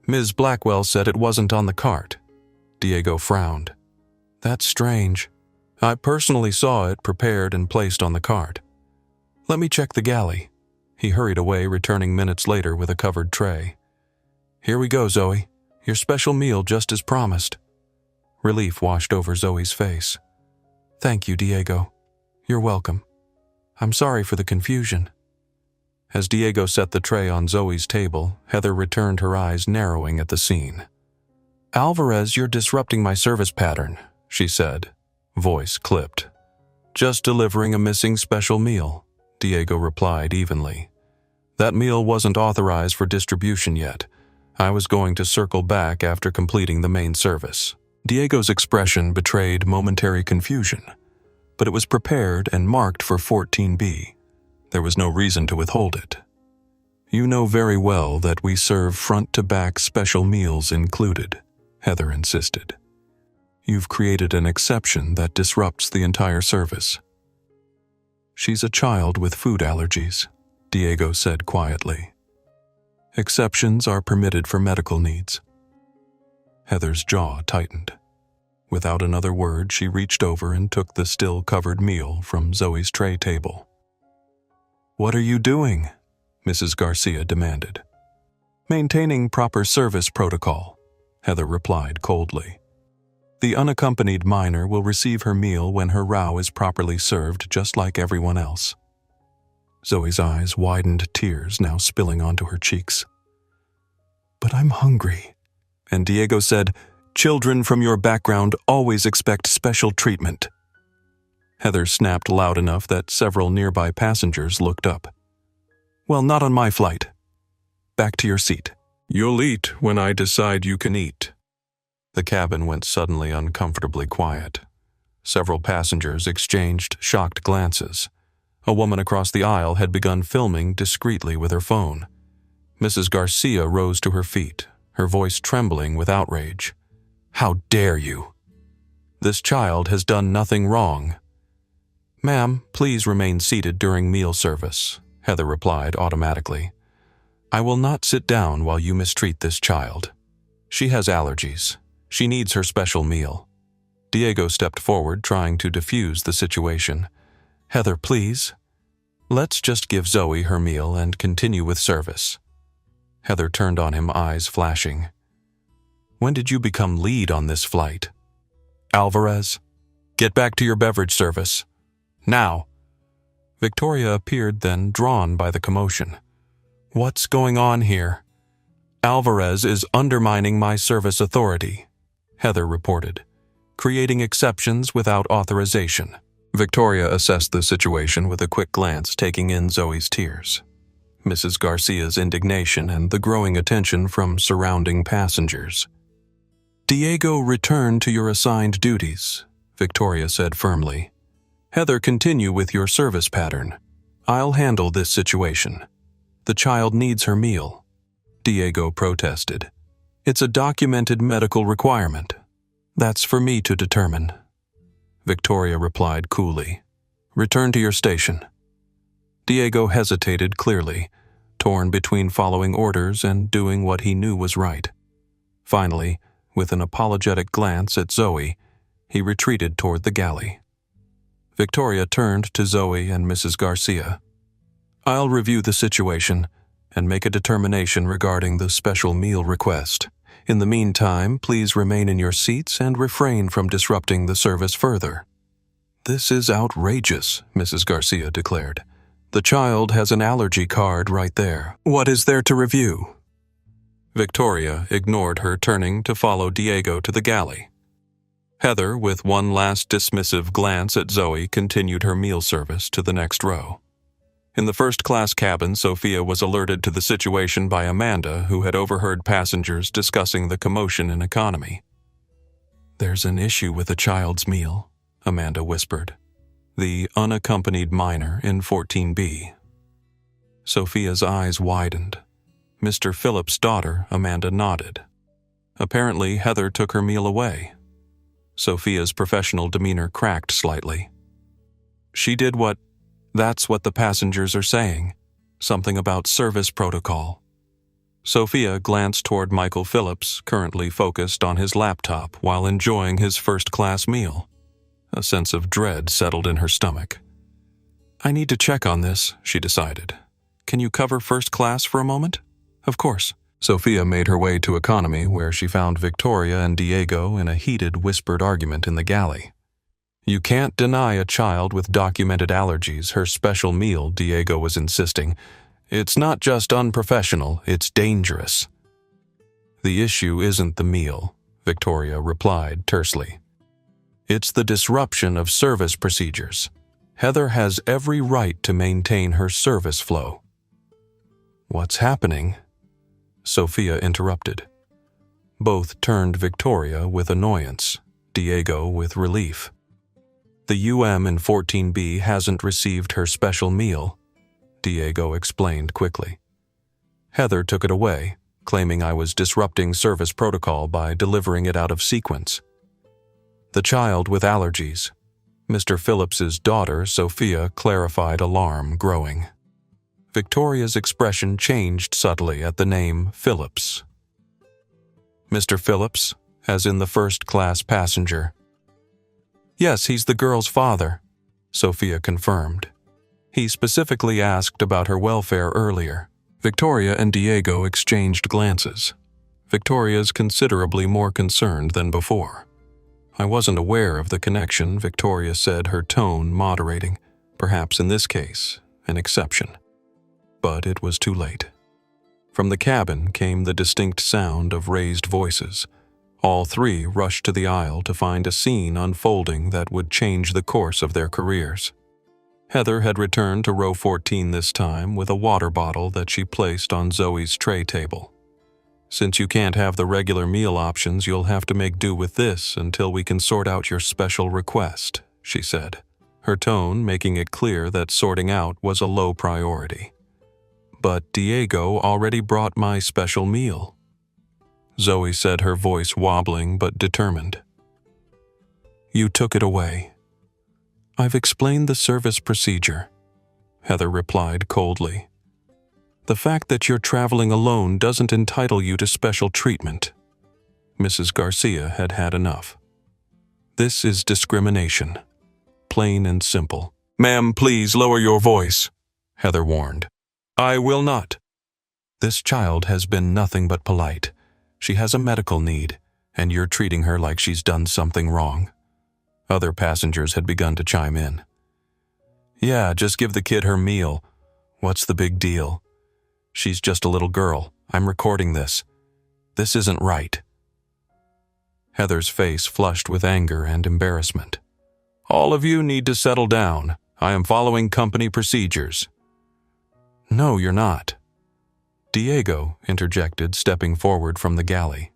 "Ms. Blackwell said it wasn't on the cart." Diego frowned. "That's strange. I personally saw it prepared and placed on the cart. Let me check the galley." He hurried away, returning minutes later with a covered tray. "Here we go, Zoe. Your special meal just as promised." Relief washed over Zoe's face. "Thank you, Diego. You're welcome. I'm sorry for the confusion." As Diego set the tray on Zoe's table, Heather returned, her eyes narrowing at the scene. "Alvarez, you're disrupting my service pattern," she said, voice clipped. "Just delivering a missing special meal," Diego replied evenly. "That meal wasn't authorized for distribution yet. I was going to circle back after completing the main service." Diego's expression betrayed momentary confusion, but it was prepared and marked for 14B. There was no reason to withhold it. "You know very well that we serve front-to-back special meals included," Heather insisted. "You've created an exception that disrupts the entire service." "She's a child with food allergies," Diego said quietly. "Exceptions are permitted for medical needs." Heather's jaw tightened. Without another word, she reached over and took the still-covered meal from Zoe's tray table. "What are you doing?" Mrs. Garcia demanded. "Maintaining proper service protocol," Heather replied coldly. "The unaccompanied minor will receive her meal when her row is properly served, just like everyone else." Zoe's eyes widened, tears now spilling onto her cheeks. "But I'm hungry." And Diego said, "Children from your background always expect special treatment." Heather snapped loud enough that several nearby passengers looked up. "Well, not on my flight. Back to your seat." "You'll eat when I decide you can eat." The cabin went suddenly uncomfortably quiet. Several passengers exchanged shocked glances. A woman across the aisle had begun filming discreetly with her phone. Mrs. Garcia rose to her feet, her voice trembling with outrage. "How dare you? This child has done nothing wrong." "Ma'am, please remain seated during meal service," Heather replied automatically. I will not sit down while you mistreat this child. She has allergies. She needs her special meal. Diego stepped forward, trying to defuse the situation. Heather, please. Let's just give Zoe her meal and continue with service. Heather turned on him, eyes flashing. When did you become lead on this flight? Alvarez, get back to your beverage service. Now. Victoria appeared then, drawn by the commotion. What's going on here? Alvarez is undermining my service authority, Heather reported, creating exceptions without authorization. Victoria assessed the situation with a quick glance, taking in Zoe's tears, Mrs. Garcia's indignation, and the growing attention from surrounding passengers. Diego, return to your assigned duties, Victoria said firmly. Heather, continue with your service pattern. I'll handle this situation. The child needs her meal. Diego protested. It's a documented medical requirement. That's for me to determine. Victoria replied coolly. Return to your station. Diego hesitated clearly, torn between following orders and doing what he knew was right. Finally, with an apologetic glance at Zoe, he retreated toward the galley. Victoria turned to Zoe and Mrs. Garcia. I'll review the situation and make a determination regarding the special meal request. In the meantime, please remain in your seats and refrain from disrupting the service further. This is outrageous, Mrs. Garcia declared. The child has an allergy card right there. What is there to review? Victoria ignored her, turning to follow Diego to the galley. Heather, with one last dismissive glance at Zoe, continued her meal service to the next row. In the first-class cabin, Sophia was alerted to the situation by Amanda, who had overheard passengers discussing the commotion in economy. There's an issue with the child's meal, Amanda whispered. The unaccompanied minor in 14B. Sophia's eyes widened. Mr. Phillips' daughter, Amanda, nodded. Apparently, Heather took her meal away. Sophia's professional demeanor cracked slightly. She did what? That's what the passengers are saying. Something about service protocol. Sophia glanced toward Michael Phillips, currently focused on his laptop while enjoying his first-class meal. A sense of dread settled in her stomach. I need to check on this, she decided. Can you cover first class for a moment? Of course. Sophia made her way to economy, where she found Victoria and Diego in a heated, whispered argument in the galley. You can't deny a child with documented allergies her special meal, Diego was insisting. It's not just unprofessional, it's dangerous. The issue isn't the meal, Victoria replied tersely. It's the disruption of service procedures. Heather has every right to maintain her service flow. What's happening? Sophia interrupted. Both turned Victoria with annoyance, Diego with relief. The UM in 14B hasn't received her special meal, Diego explained quickly. Heather took it away, claiming I was disrupting service protocol by delivering it out of sequence. The child with allergies. Mr. Phillips's daughter, Sophia, clarified, alarm growing. Victoria's expression changed subtly at the name Phillips. Mr. Phillips, as in the first-class passenger. Yes, he's the girl's father, Sophia confirmed. He specifically asked about her welfare earlier. Victoria and Diego exchanged glances. Victoria's considerably more concerned than before. I wasn't aware of the connection, Victoria said, her tone moderating. Perhaps in this case, an exception. But it was too late. From the cabin came the distinct sound of raised voices. All three rushed to the aisle to find a scene unfolding that would change the course of their careers. Heather had returned to row 14 this time with a water bottle that she placed on Zoe's tray table. Since you can't have the regular meal options, you'll have to make do with this until we can sort out your special request, she said, her tone making it clear that sorting out was a low priority. But Diego already brought my special meal, Zoe said, her voice wobbling but determined. You took it away. I've explained the service procedure, Heather replied coldly. The fact that you're traveling alone doesn't entitle you to special treatment. Mrs. Garcia had had enough. This is discrimination. Plain and simple. Ma'am, please lower your voice, Heather warned. I will not. This child has been nothing but polite. She has a medical need, and you're treating her like she's done something wrong. Other passengers had begun to chime in. Yeah, just give the kid her meal. What's the big deal? She's just a little girl. I'm recording this. This isn't right. Heather's face flushed with anger and embarrassment. All of you need to settle down. I am following company procedures. No, you're not. Diego interjected, stepping forward from the galley.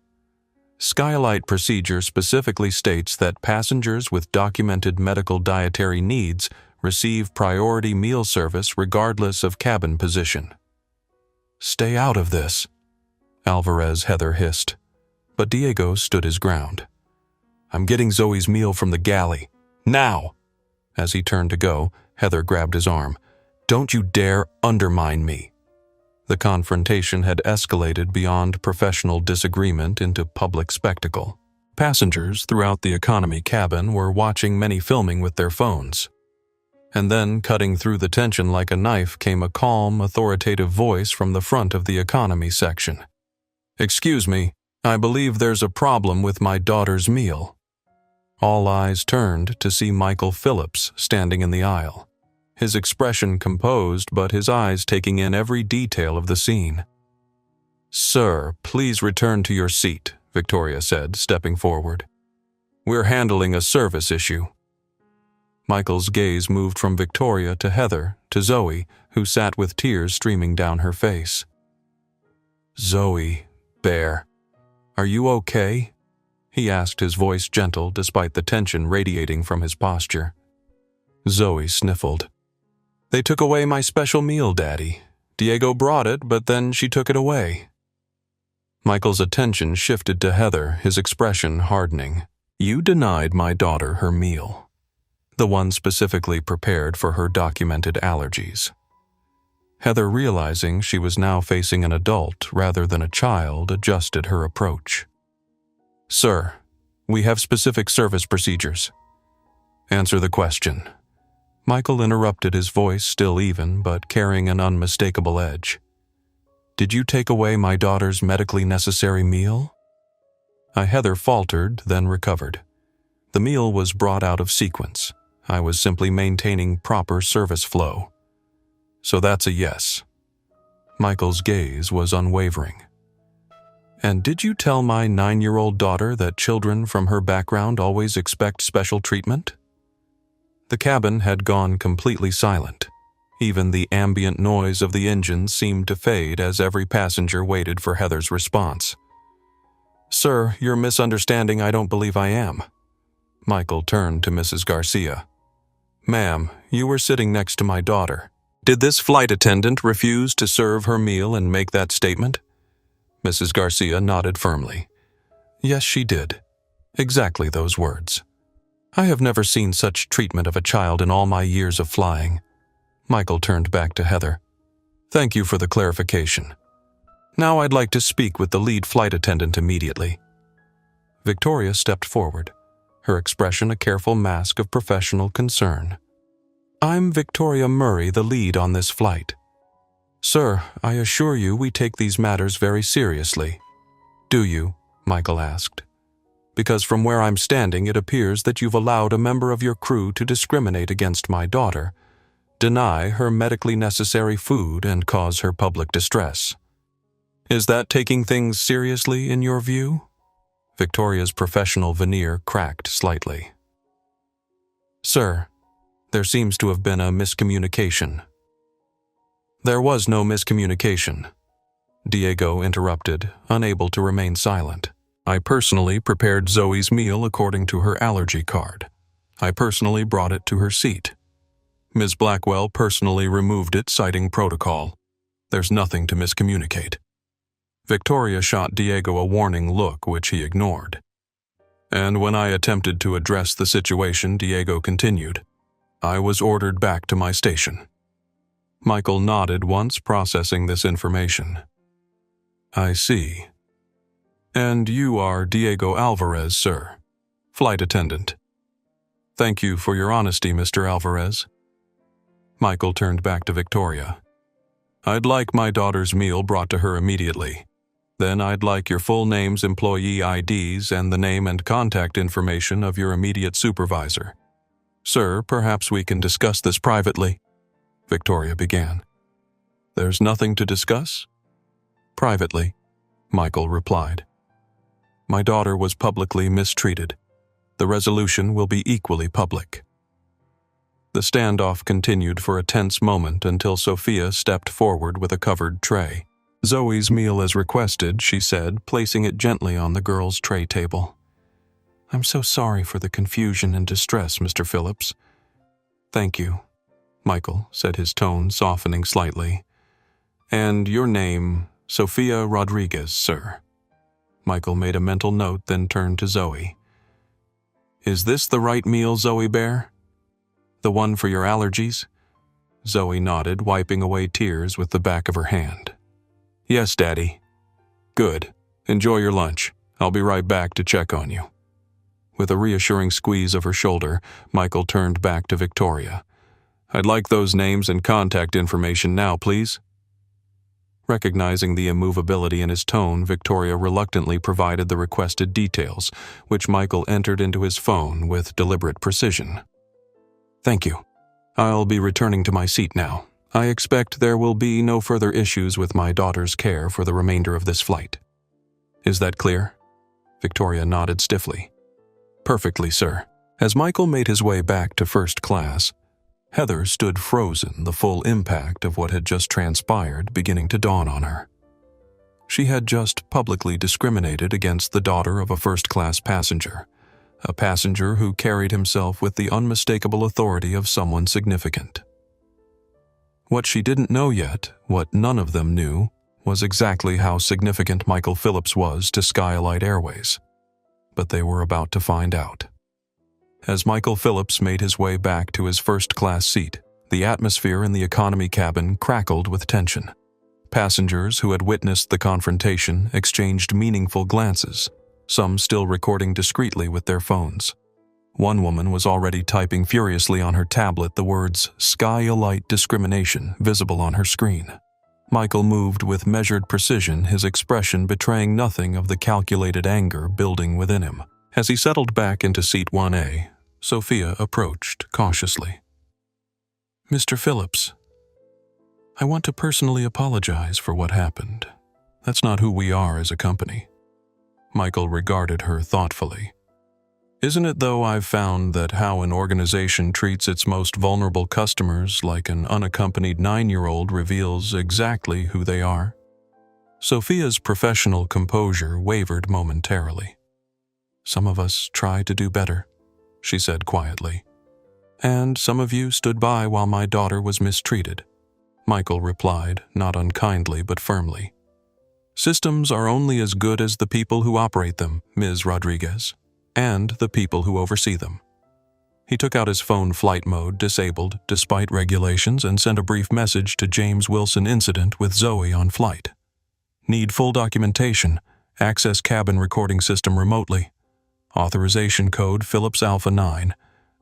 Skylight procedure specifically states that passengers with documented medical dietary needs receive priority meal service regardless of cabin position. Stay out of this, Alvarez Heather hissed, but Diego stood his ground. I'm getting Zoe's meal from the galley. Now! As he turned to go, Heather grabbed his arm. Don't you dare undermine me. The confrontation had escalated beyond professional disagreement into public spectacle. Passengers throughout the economy cabin were watching many filming with their phones. And then, cutting through the tension like a knife, came a calm, authoritative voice from the front of the economy section. Excuse me, I believe there's a problem with my daughter's meal. All eyes turned to see Michael Phillips standing in the aisle, his expression composed but his eyes taking in every detail of the scene. Sir, please return to your seat, Victoria said, stepping forward. We're handling a service issue. Michael's gaze moved from Victoria to Heather to Zoe, who sat with tears streaming down her face. Zoe, Bear, are you okay? He asked, his voice gentle despite the tension radiating from his posture. Zoe sniffled. They took away my special meal, Daddy. Diego brought it, but then she took it away. Michael's attention shifted to Heather, his expression hardening. You denied my daughter her meal. The one specifically prepared for her documented allergies. Heather, realizing she was now facing an adult rather than a child, adjusted her approach. Sir, we have specific service procedures. Answer the question. Michael interrupted, his voice still even but carrying an unmistakable edge. Did you take away my daughter's medically necessary meal? Heather faltered, then recovered. The meal was brought out of sequence. I was simply maintaining proper service flow. So that's a yes. Michael's gaze was unwavering. And did you tell my 9-year-old daughter that children from her background always expect special treatment? The cabin had gone completely silent. Even the ambient noise of the engines seemed to fade as every passenger waited for Heather's response. Sir, you're misunderstanding. I don't believe I am. Michael turned to Mrs. Garcia. Ma'am, you were sitting next to my daughter. Did this flight attendant refuse to serve her meal and make that statement? Mrs. Garcia nodded firmly. Yes, she did. Exactly those words. I have never seen such treatment of a child in all my years of flying. Michael turned back to Heather. Thank you for the clarification. Now I'd like to speak with the lead flight attendant immediately. Victoria stepped forward, her expression a careful mask of professional concern. I'm Victoria Murray, the lead on this flight. Sir, I assure you we take these matters very seriously. Do you? Michael asked. Because from where I'm standing it appears that you've allowed a member of your crew to discriminate against my daughter, deny her medically necessary food, and cause her public distress. Is that taking things seriously in your view? Victoria's professional veneer cracked slightly. Sir, there seems to have been a miscommunication. There was no miscommunication. Diego interrupted, unable to remain silent. I personally prepared Zoe's meal according to her allergy card. I personally brought it to her seat. Ms. Blackwell personally removed it, citing protocol. There's nothing to miscommunicate. Victoria shot Diego a warning look, which he ignored. And when I attempted to address the situation, Diego continued. I was ordered back to my station. Michael nodded once, processing this information. I see. And you are Diego Alvarez, sir, flight attendant. Thank you for your honesty, Mr. Alvarez. Michael turned back to Victoria. I'd like my daughter's meal brought to her immediately. Then I'd like your full names, employee IDs, and the name and contact information of your immediate supervisor. Sir, perhaps we can discuss this privately, Victoria began. There's nothing to discuss? Privately, Michael replied. My daughter was publicly mistreated. The resolution will be equally public. The standoff continued for a tense moment until Sophia stepped forward with a covered tray. Zoe's meal as requested, she said, placing it gently on the girl's tray table. I'm so sorry for the confusion and distress, Mr. Phillips. Thank you, Michael said, his tone softening slightly. And your name, Sophia Rodriguez, sir. Michael made a mental note, then turned to Zoe. Is this the right meal, Zoe Bear? The one for your allergies? Zoe nodded, wiping away tears with the back of her hand. Yes, Daddy. Good. Enjoy your lunch. I'll be right back to check on you. With a reassuring squeeze of her shoulder, Michael turned back to Victoria. I'd like those names and contact information now, please. Recognizing the immovability in his tone, Victoria reluctantly provided the requested details, which Michael entered into his phone with deliberate precision. Thank you. I'll be returning to my seat now. I expect there will be no further issues with my daughter's care for the remainder of this flight. Is that clear? Victoria nodded stiffly. Perfectly, sir. As Michael made his way back to first class, Heather stood frozen, the full impact of what had just transpired beginning to dawn on her. She had just publicly discriminated against the daughter of a first-class passenger, a passenger who carried himself with the unmistakable authority of someone significant. What she didn't know yet, what none of them knew, was exactly how significant Michael Phillips was to Skylight Airways. But they were about to find out. As Michael Phillips made his way back to his first-class seat, the atmosphere in the economy cabin crackled with tension. Passengers who had witnessed the confrontation exchanged meaningful glances, some still recording discreetly with their phones. One woman was already typing furiously on her tablet the words "Skylight discrimination" visible on her screen. Michael moved with measured precision, his expression betraying nothing of the calculated anger building within him. As he settled back into seat 1A, Sophia approached cautiously. Mr. Phillips, I want to personally apologize for what happened. That's not who we are as a company. Michael regarded her thoughtfully. Isn't it, though, I've found that how an organization treats its most vulnerable customers like an unaccompanied 9-year-old reveals exactly who they are? Sophia's professional composure wavered momentarily. Some of us try to do better, she said quietly. And some of you stood by while my daughter was mistreated, Michael replied, not unkindly but firmly. Systems are only as good as the people who operate them, Ms. Rodriguez, and the people who oversee them. He took out his phone flight mode, disabled despite regulations, and sent a brief message to James Wilson incident with Zoe on flight. Need full documentation. Access cabin recording system remotely. Authorization code Phillips Alpha 9.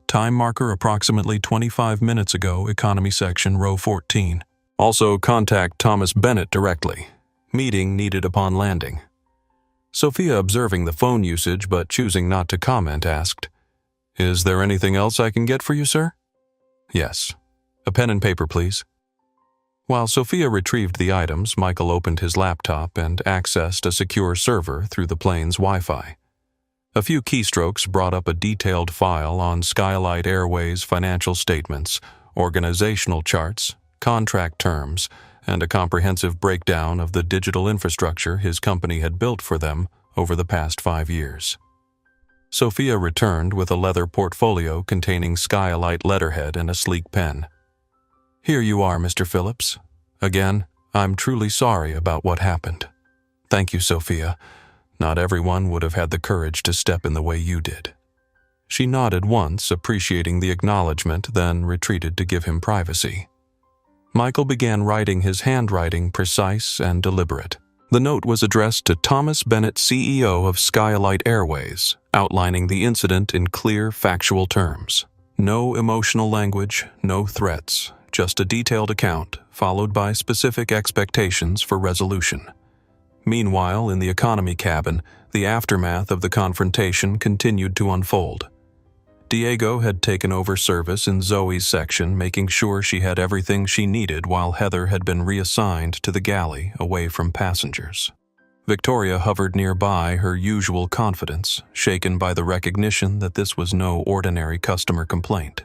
Time marker approximately 25 minutes ago, economy section, row 14. Also contact Thomas Bennett directly. Meeting needed upon landing. Sophia, observing the phone usage but choosing not to comment, asked, Is there anything else I can get for you, sir? Yes. A pen and paper, please. While Sophia retrieved the items, Michael opened his laptop and accessed a secure server through the plane's Wi-Fi. A few keystrokes brought up a detailed file on Skylight Airways' financial statements, organizational charts, contract terms, and a comprehensive breakdown of the digital infrastructure his company had built for them over the past 5 years. Sophia returned with a leather portfolio containing Skylight letterhead and a sleek pen. Here you are, Mr. Phillips. Again, I'm truly sorry about what happened. Thank you, Sophia. Not everyone would have had the courage to step in the way you did. She nodded once, appreciating the acknowledgement, then retreated to give him privacy. Michael began writing, his handwriting precise and deliberate. The note was addressed to Thomas Bennett, CEO of Skylight Airways, outlining the incident in clear, factual terms. No emotional language, no threats, just a detailed account, followed by specific expectations for resolution. Meanwhile, in the economy cabin, the aftermath of the confrontation continued to unfold. Diego had taken over service in Zoe's section, making sure she had everything she needed while Heather had been reassigned to the galley away from passengers. Victoria hovered nearby, her usual confidence, shaken by the recognition that this was no ordinary customer complaint.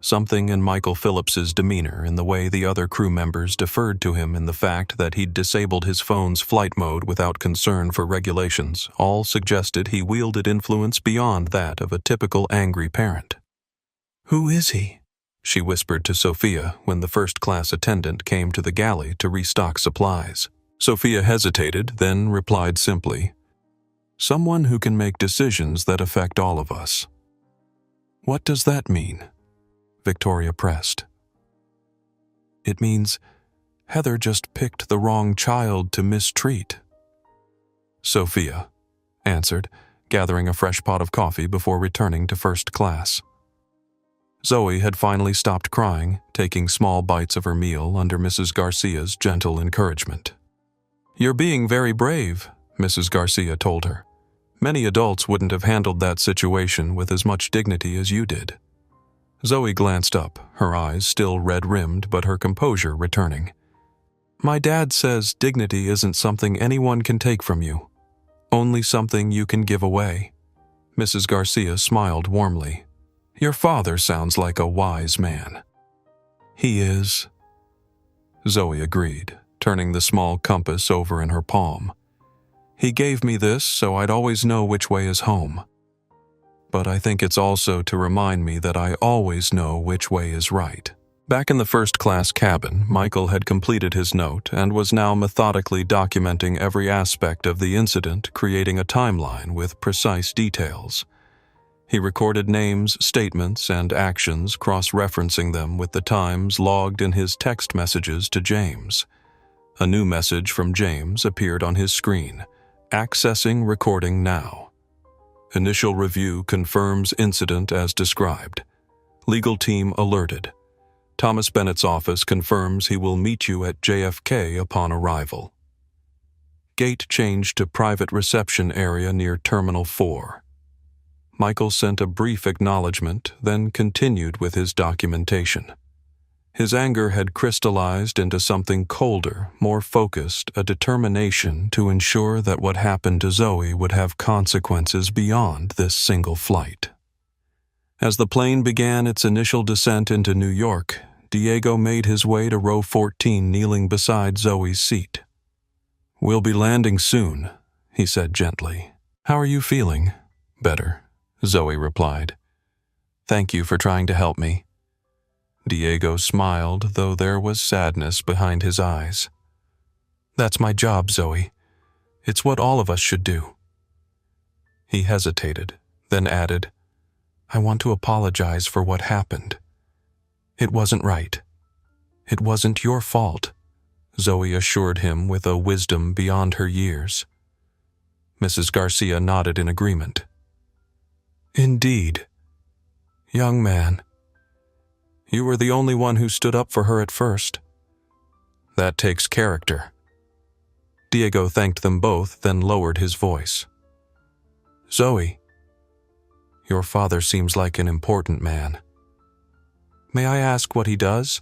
Something in Michael Phillips's demeanor, in the way the other crew members deferred to him, in the fact that he'd disabled his phone's flight mode without concern for regulations, all suggested he wielded influence beyond that of a typical angry parent. "Who is he?" she whispered to Sophia when the first-class attendant came to the galley to restock supplies. Sophia hesitated, then replied simply, "Someone who can make decisions that affect all of us." "What does that mean?" Victoria pressed. "It means Heather just picked the wrong child to mistreat." Sophia answered, gathering a fresh pot of coffee before returning to first class. Zoe had finally stopped crying, taking small bites of her meal under Mrs. Garcia's gentle encouragement. "You're being very brave," Mrs. Garcia told her. "Many adults wouldn't have handled that situation with as much dignity as you did." Zoe glanced up, her eyes still red-rimmed but her composure returning. "My dad says dignity isn't something anyone can take from you, only something you can give away." Mrs. Garcia smiled warmly. "Your father sounds like a wise man." "He is," Zoe agreed, turning the small compass over in her palm. "He gave me this so I'd always know which way is home. But I think it's also to remind me that I always know which way is right." Back in the first-class cabin, Michael had completed his note and was now methodically documenting every aspect of the incident, creating a timeline with precise details. He recorded names, statements, and actions, cross-referencing them with the times logged in his text messages to James. A new message from James appeared on his screen. "Accessing recording now. Initial review confirms incident as described. Legal team alerted. Thomas Bennett's office confirms he will meet you at JFK upon arrival. Gate changed to private reception area near Terminal 4. Michael sent a brief acknowledgement, then continued with his documentation. His anger had crystallized into something colder, more focused, a determination to ensure that what happened to Zoe would have consequences beyond this single flight. As the plane began its initial descent into New York, Diego made his way to row 14, kneeling beside Zoe's seat. "We'll be landing soon," he said gently. "How are you feeling?" "Better," Zoe replied. "Thank you for trying to help me." Diego smiled, though there was sadness behind his eyes. "That's my job, Zoe. It's what all of us should do." He hesitated, then added, "I want to apologize for what happened. It wasn't right. It wasn't your fault," Zoe assured him with a wisdom beyond her years. Mrs. Garcia nodded in agreement. "Indeed. Young man, you were the only one who stood up for her at first. That takes character." Diego thanked them both, then lowered his voice. "Zoe, your father seems like an important man. May I ask what he does?"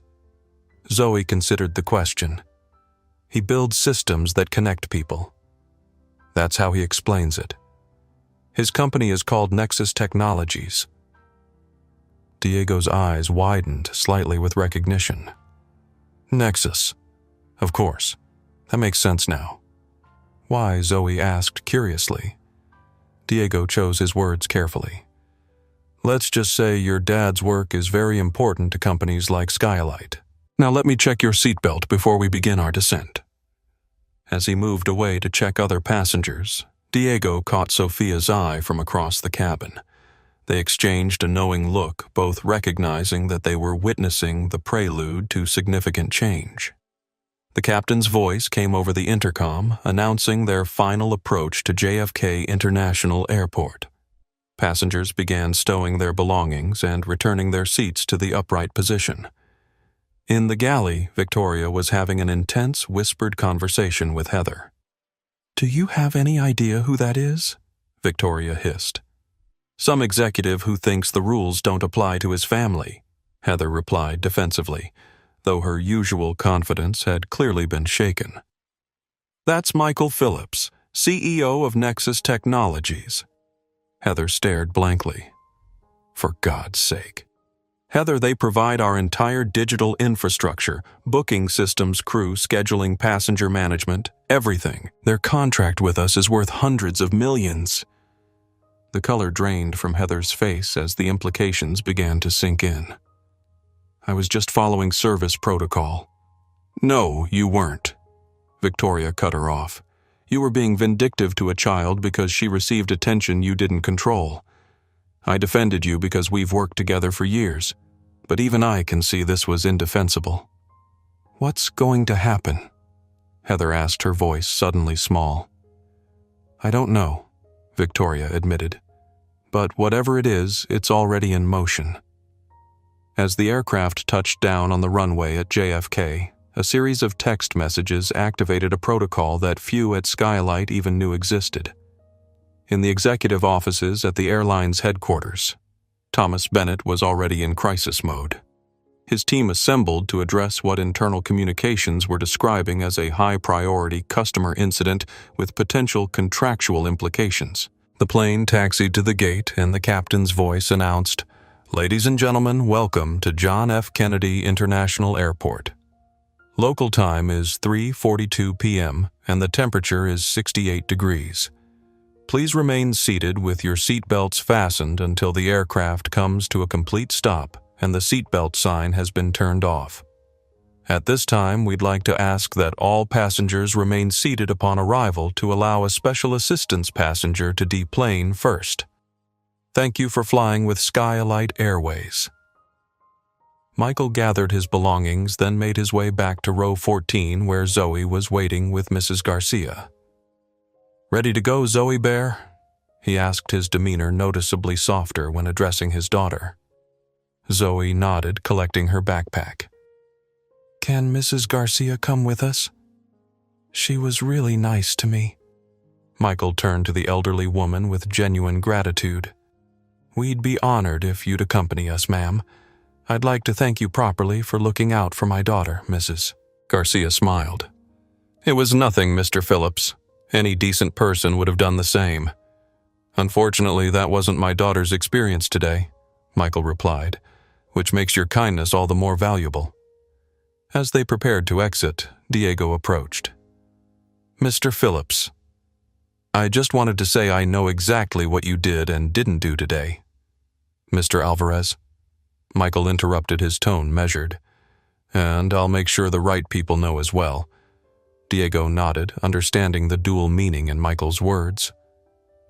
Zoe considered the question. "He builds systems that connect people. That's how he explains it. His company is called Nexus Technologies." Diego's eyes widened slightly with recognition. "Nexus. Of course. That makes sense now." "Why?" Zoe asked curiously. Diego chose his words carefully. "Let's just say your dad's work is very important to companies like Skylight. Now let me check your seatbelt before we begin our descent." As he moved away to check other passengers, Diego caught Sophia's eye from across the cabin. They exchanged a knowing look, both recognizing that they were witnessing the prelude to significant change. The captain's voice came over the intercom, announcing their final approach to JFK International Airport. Passengers began stowing their belongings and returning their seats to the upright position. In the galley, Victoria was having an intense, whispered conversation with Heather. "Do you have any idea who that is?" Victoria hissed. "Some executive who thinks the rules don't apply to his family," Heather replied defensively, though her usual confidence had clearly been shaken. "That's Michael Phillips, CEO of Nexus Technologies." Heather stared blankly. "For God's sake." "Heather, they provide our entire digital infrastructure, booking systems, crew, scheduling, passenger management, everything. Their contract with us is worth hundreds of millions." The color drained from Heather's face as the implications began to sink in. "I was just following service protocol." "No, you weren't." Victoria cut her off. "You were being vindictive to a child because she received attention you didn't control. I defended you because we've worked together for years, but even I can see this was indefensible." "What's going to happen?" Heather asked, her voice suddenly small. "I don't know," Victoria admitted. "But whatever it is, it's already in motion." As the aircraft touched down on the runway at JFK, a series of text messages activated a protocol that few at Skylight even knew existed. In the executive offices at the airline's headquarters, Thomas Bennett was already in crisis mode. His team assembled to address what internal communications were describing as a high-priority customer incident with potential contractual implications. The plane taxied to the gate, and the captain's voice announced, "Ladies and gentlemen, welcome to John F. Kennedy International Airport. Local time is 3:42 p.m., and the temperature is 68 degrees. Please remain seated with your seatbelts fastened until the aircraft comes to a complete stop and the seatbelt sign has been turned off. At this time, we'd like to ask that all passengers remain seated upon arrival to allow a special assistance passenger to deplane first. Thank you for flying with Skylight Airways." Michael gathered his belongings, then made his way back to row 14 where Zoe was waiting with Mrs. Garcia. "Ready to go, Zoe Bear?" he asked, his demeanor noticeably softer when addressing his daughter. Zoe nodded, collecting her backpack. "Can Mrs. Garcia come with us? She was really nice to me." Michael turned to the elderly woman with genuine gratitude. "We'd be honored if you'd accompany us, ma'am. I'd like to thank you properly for looking out for my daughter, Mrs." Garcia smiled. "It was nothing, Mr. Phillips. Any decent person would have done the same. Unfortunately, that wasn't my daughter's experience today," Michael replied, "which makes your kindness all the more valuable." As they prepared to exit, Diego approached. "Mr. Phillips, I just wanted to say I know exactly what you did and didn't do today." "Mr. Alvarez?" Michael interrupted, his tone measured. "And I'll make sure the right people know as well." Diego nodded, understanding the dual meaning in Michael's words.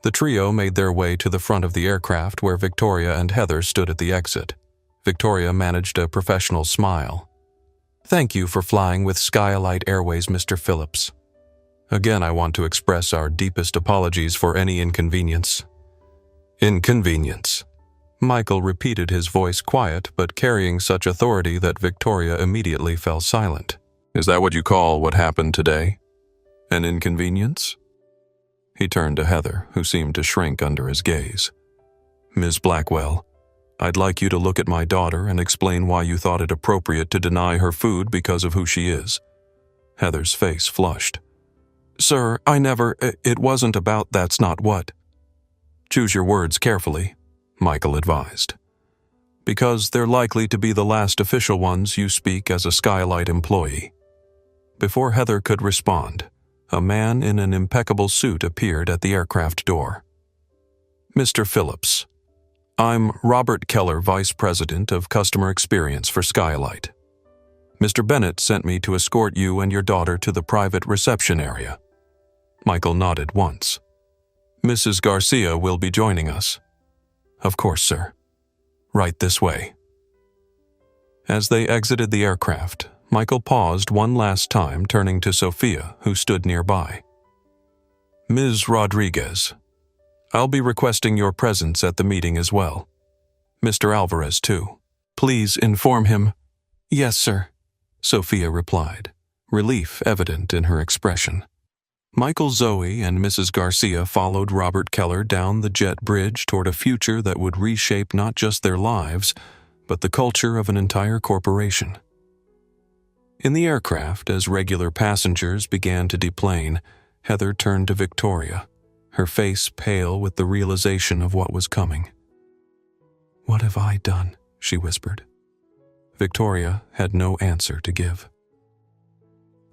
The trio made their way to the front of the aircraft where Victoria and Heather stood at the exit. Victoria managed a professional smile. "Thank you for flying with Skylight Airways, Mr. Phillips. Again, I want to express our deepest apologies for any inconvenience." "Inconvenience?" Michael repeated, his voice quiet but carrying such authority that Victoria immediately fell silent. "Is that what you call what happened today? An inconvenience?" He turned to Heather, who seemed to shrink under his gaze. "Ms. Blackwell, I'd like you to look at my daughter and explain why you thought it appropriate to deny her food because of who she is." Heather's face flushed. "Sir, I never, it wasn't about that's not what." "Choose your words carefully," Michael advised, "because they're likely to be the last official ones you speak as a Skylight employee." Before Heather could respond, a man in an impeccable suit appeared at the aircraft door. "Mr. Phillips, I'm Robert Keller, Vice President of Customer Experience for Skylight. Mr. Bennett sent me to escort you and your daughter to the private reception area." Michael nodded once. "Mrs. Garcia will be joining us." "Of course, sir. Right this way." As they exited the aircraft, Michael paused one last time, turning to Sophia, who stood nearby. "Ms. Rodriguez, I'll be requesting your presence at the meeting as well. Mr. Alvarez, too. Please inform him." "Yes, sir," Sophia replied, relief evident in her expression. Michael, Zoe, and Mrs. Garcia followed Robert Keller down the jet bridge toward a future that would reshape not just their lives, but the culture of an entire corporation. In the aircraft, as regular passengers began to deplane, Heather turned to Victoria, her face pale with the realization of what was coming. "What have I done?" she whispered. Victoria had no answer to give.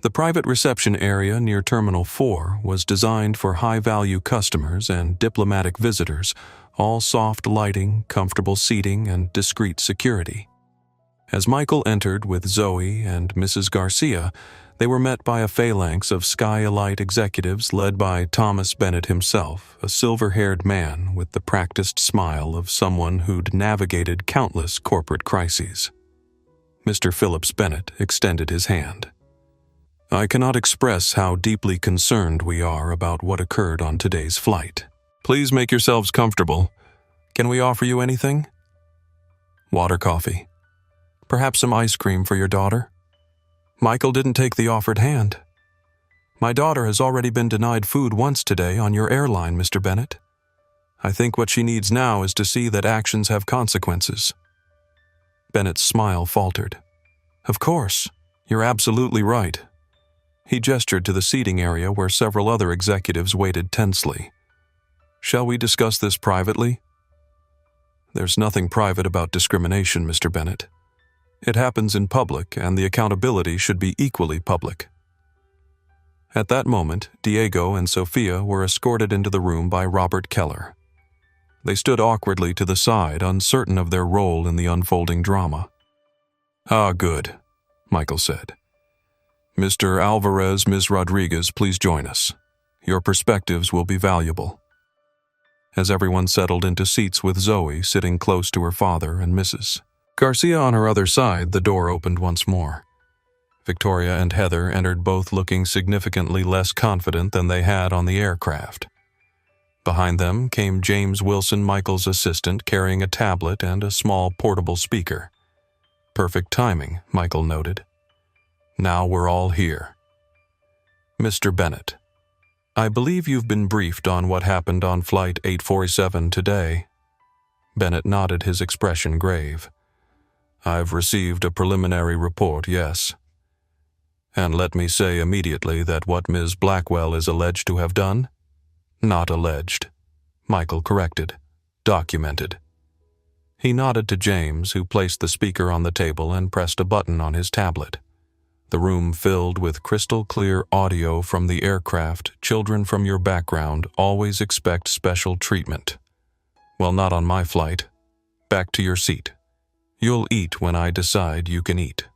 The private reception area near Terminal 4 was designed for high-value customers and diplomatic visitors, all soft lighting, comfortable seating, and discreet security. As Michael entered with Zoe and Mrs. Garcia, they were met by a phalanx of Sky-Elite executives led by Thomas Bennett himself, a silver-haired man with the practiced smile of someone who'd navigated countless corporate crises. Mr. Phillips Bennett extended his hand. "I cannot express how deeply concerned we are about what occurred on today's flight. Please make yourselves comfortable. Can we offer you anything? Water, coffee. Perhaps some ice cream for your daughter?" Michael didn't take the offered hand. "My daughter has already been denied food once today on your airline, Mr. Bennett. I think what she needs now is to see that actions have consequences." Bennett's smile faltered. "Of course, you're absolutely right." He gestured to the seating area where several other executives waited tensely. "Shall we discuss this privately?" "There's nothing private about discrimination, Mr. Bennett. It happens in public, and the accountability should be equally public." At that moment, Diego and Sophia were escorted into the room by Robert Keller. They stood awkwardly to the side, uncertain of their role in the unfolding drama. "Ah, good," Michael said. "Mr. Alvarez, Ms. Rodriguez, please join us. Your perspectives will be valuable." As everyone settled into seats with Zoe sitting close to her father and Mrs. Garcia on her other side, the door opened once more. Victoria and Heather entered, both looking significantly less confident than they had on the aircraft. Behind them came James Wilson, Michael's assistant, carrying a tablet and a small portable speaker. Perfect timing, Michael noted. Now we're all here. "Mr. Bennett, I believe you've been briefed on what happened on Flight 847 today." Bennett nodded, his expression grave. "I've received a preliminary report, yes. And let me say immediately that what Ms. Blackwell is alleged to have done? Not alleged," Michael corrected. "Documented." He nodded to James, who placed the speaker on the table and pressed a button on his tablet. The room filled with crystal-clear audio from the aircraft. "Children from your background always expect special treatment. Well, not on my flight. Back to your seat. You'll eat when I decide you can eat."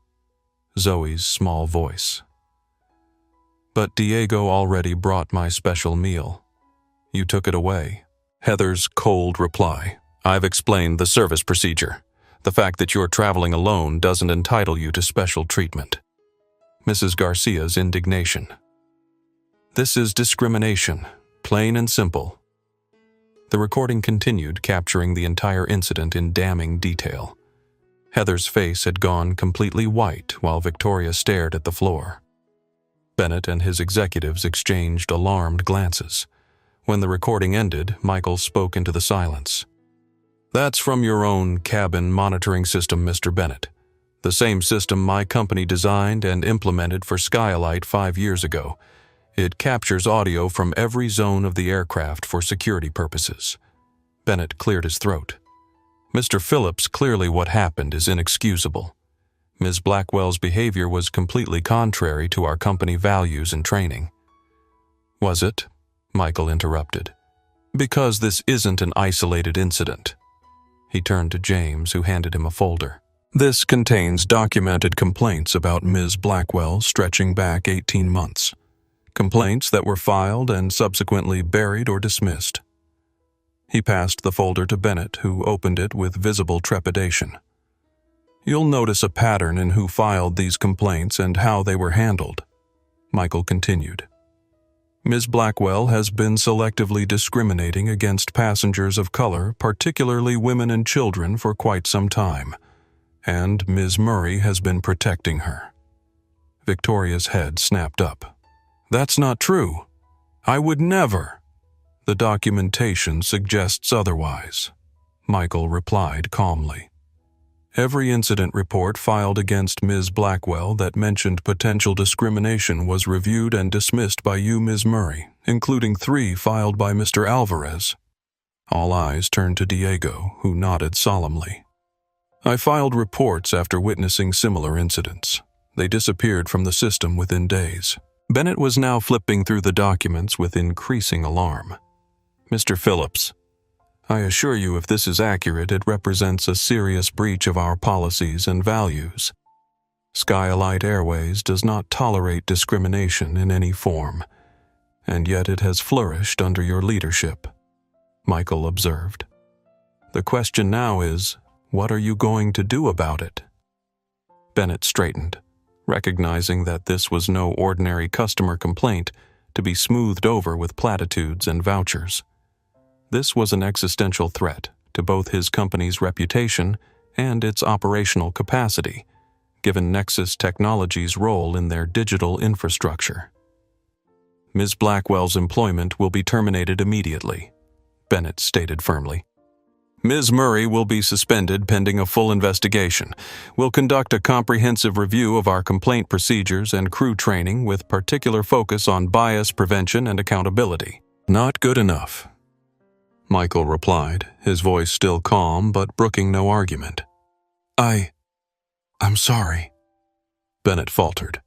Zoe's small voice. "But Diego already brought my special meal. You took it away." Heather's cold reply. "I've explained the service procedure. The fact that you're traveling alone doesn't entitle you to special treatment." Mrs. Garcia's indignation. "This is discrimination, plain and simple." The recording continued, capturing the entire incident in damning detail. Heather's face had gone completely white while Victoria stared at the floor. Bennett and his executives exchanged alarmed glances. When the recording ended, Michael spoke into the silence. "That's from your own cabin monitoring system, Mr. Bennett. The same system my company designed and implemented for Sky-Elite 5 years ago. It captures audio from every zone of the aircraft for security purposes." Bennett cleared his throat. "Mr. Phillips, clearly what happened is inexcusable. Ms. Blackwell's behavior was completely contrary to our company values and training." "Was it?" Michael interrupted. "Because this isn't an isolated incident." He turned to James, who handed him a folder. "This contains documented complaints about Ms. Blackwell stretching back 18 months. Complaints that were filed and subsequently buried or dismissed." He passed the folder to Bennett, who opened it with visible trepidation. "You'll notice a pattern in who filed these complaints and how they were handled," Michael continued. "Ms. Blackwell has been selectively discriminating against passengers of color, particularly women and children, for quite some time, and Ms. Murray has been protecting her." Victoria's head snapped up. "That's not true. I would never." "The documentation suggests otherwise," Michael replied calmly. "Every incident report filed against Ms. Blackwell that mentioned potential discrimination was reviewed and dismissed by you, Ms. Murray, including 3 filed by Mr. Alvarez." All eyes turned to Diego, who nodded solemnly. "I filed reports after witnessing similar incidents. They disappeared from the system within days." Bennett was now flipping through the documents with increasing alarm. "Mr. Phillips, I assure you if this is accurate, it represents a serious breach of our policies and values. Skylight Airways does not tolerate discrimination in any form, and yet it has flourished under your leadership," Michael observed. "The question now is, what are you going to do about it?" Bennett straightened, recognizing that this was no ordinary customer complaint to be smoothed over with platitudes and vouchers. This was an existential threat to both his company's reputation and its operational capacity, given Nexus Technologies' role in their digital infrastructure. "Ms. Blackwell's employment will be terminated immediately," Bennett stated firmly. "Ms. Murray will be suspended pending a full investigation. We'll conduct a comprehensive review of our complaint procedures and crew training with particular focus on bias prevention and accountability." "Not good enough," Michael replied, his voice still calm but brooking no argument. I'm sorry," Bennett faltered.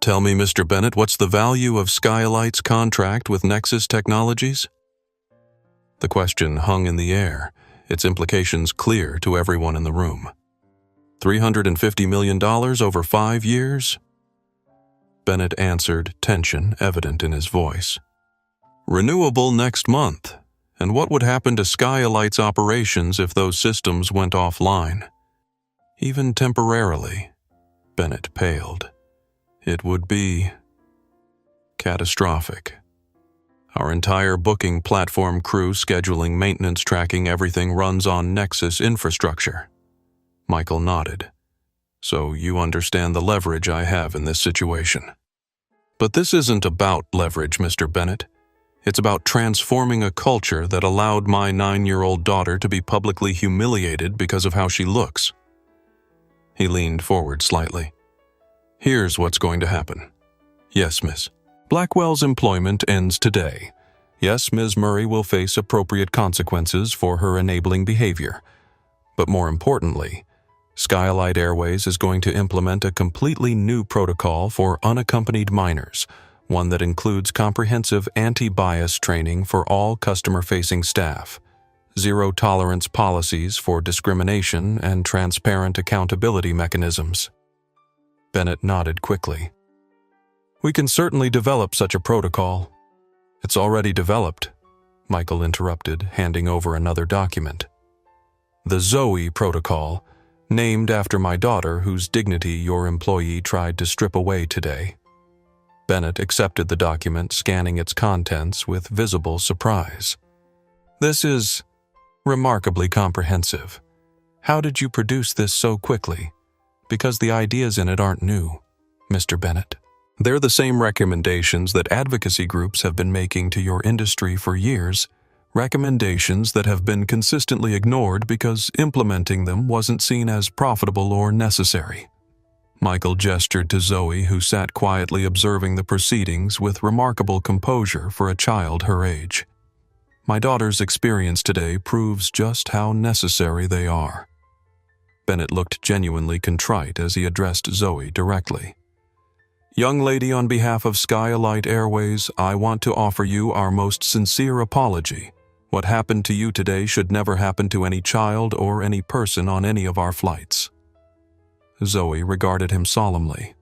"Tell me, Mr. Bennett, what's the value of Skylight's contract with Nexus Technologies?" The question hung in the air, its implications clear to everyone in the room. $350 million over 5 years? Bennett answered, tension evident in his voice. "Renewable next month. And what would happen to Skylight's operations if those systems went offline?" "Even temporarily," Bennett paled. "It would be catastrophic. Our entire booking platform crew, scheduling, maintenance, tracking, everything runs on Nexus infrastructure." Michael nodded. "So you understand the leverage I have in this situation." "But this isn't about leverage, Mr. Bennett. It's about transforming a culture that allowed my 9-year-old daughter to be publicly humiliated because of how she looks." He leaned forward slightly. "Here's what's going to happen. Yes, Miss Blackwell's employment ends today. Yes, Ms. Murray will face appropriate consequences for her enabling behavior. But more importantly, Skylight Airways is going to implement a completely new protocol for unaccompanied minors, one that includes comprehensive anti-bias training for all customer-facing staff, zero-tolerance policies for discrimination, and transparent accountability mechanisms." Bennett nodded quickly. "We can certainly develop such a protocol." "It's already developed," Michael interrupted, handing over another document. "The Zoe Protocol, named after my daughter whose dignity your employee tried to strip away today." Bennett accepted the document, scanning its contents with visible surprise. "This is remarkably comprehensive. How did you produce this so quickly? Because the ideas in it aren't new, Mr. Bennett. They're the same recommendations that advocacy groups have been making to your industry for years, recommendations that have been consistently ignored because implementing them wasn't seen as profitable or necessary." Michael gestured to Zoe, who sat quietly observing the proceedings with remarkable composure for a child her age. "My daughter's experience today proves just how necessary they are." Bennett looked genuinely contrite as he addressed Zoe directly. "Young lady, on behalf of Skylight Airways, I want to offer you our most sincere apology. What happened to you today should never happen to any child or any person on any of our flights." Zoe regarded him solemnly.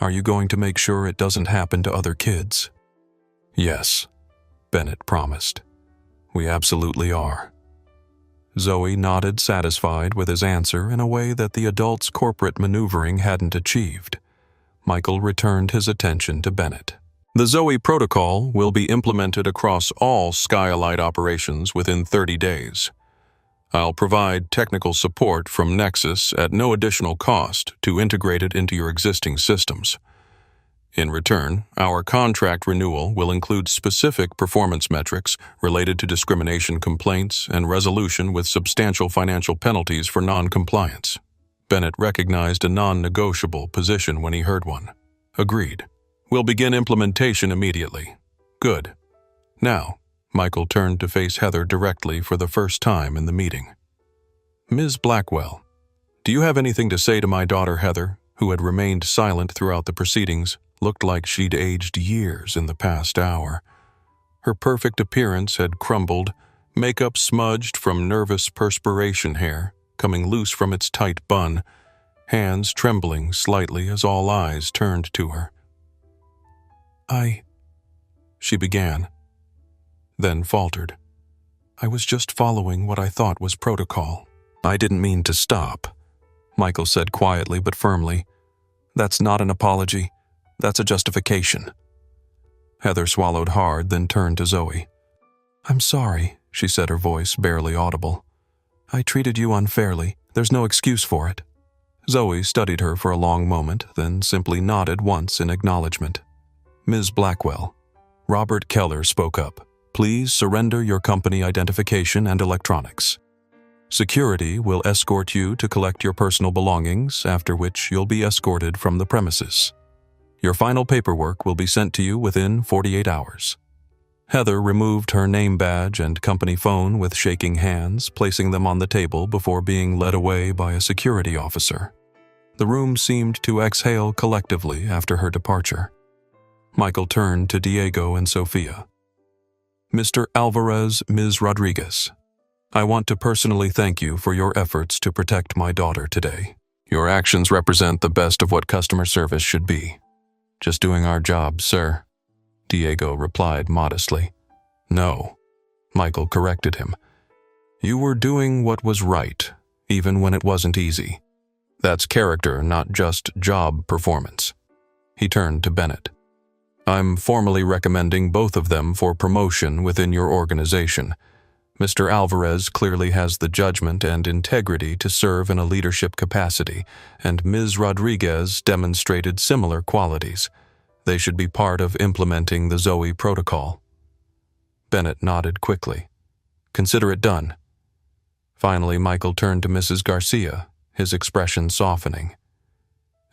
"Are you going to make sure it doesn't happen to other kids?" "Yes," Bennett promised. We absolutely are. Zoe nodded, satisfied with his answer in a way that the adult's corporate maneuvering hadn't achieved. Michael returned his attention to Bennett. The Zoe protocol will be implemented across all Skylight operations within 30 days. I'll provide technical support from Nexus at no additional cost to integrate it into your existing systems. In return, our contract renewal will include specific performance metrics related to discrimination complaints and resolution with substantial financial penalties for non-compliance. Bennett recognized a non-negotiable position when he heard one. Agreed. We'll begin implementation immediately. Good. Now, Michael turned to face Heather directly for the first time in the meeting. Ms. Blackwell, do you have anything to say to my daughter Heather, who had remained silent throughout the proceedings, looked like she'd aged years in the past hour. Her perfect appearance had crumbled, makeup smudged from nervous perspiration hair, coming loose from its tight bun, hands trembling slightly as all eyes turned to her. She began, then faltered. I was just following what I thought was protocol. I didn't mean to stop, Michael said quietly but firmly. That's not an apology. That's a justification. Heather swallowed hard, then turned to Zoe. I'm sorry, she said, her voice barely audible. I treated you unfairly. There's no excuse for it. Zoe studied her for a long moment, then simply nodded once in acknowledgement. Ms. Blackwell, Robert Keller spoke up. Please surrender your company identification and electronics. Security will escort you to collect your personal belongings, after which you'll be escorted from the premises. Your final paperwork will be sent to you within 48 hours. Heather removed her name badge and company phone with shaking hands, placing them on the table before being led away by a security officer. The room seemed to exhale collectively after her departure. Michael turned to Diego and Sofia. Mr. Alvarez, Ms. Rodriguez, I want to personally thank you for your efforts to protect my daughter today. Your actions represent the best of what customer service should be. Just doing our job, sir, Diego replied modestly. No, Michael corrected him. You were doing what was right, even when it wasn't easy. That's character, not just job performance. He turned to Bennett. I'm formally recommending both of them for promotion within your organization. Mr. Alvarez clearly has the judgment and integrity to serve in a leadership capacity, and Ms. Rodriguez demonstrated similar qualities. They should be part of implementing the Zoe protocol. Bennett nodded quickly. Consider it done. Finally, Michael turned to Mrs. Garcia, his expression softening.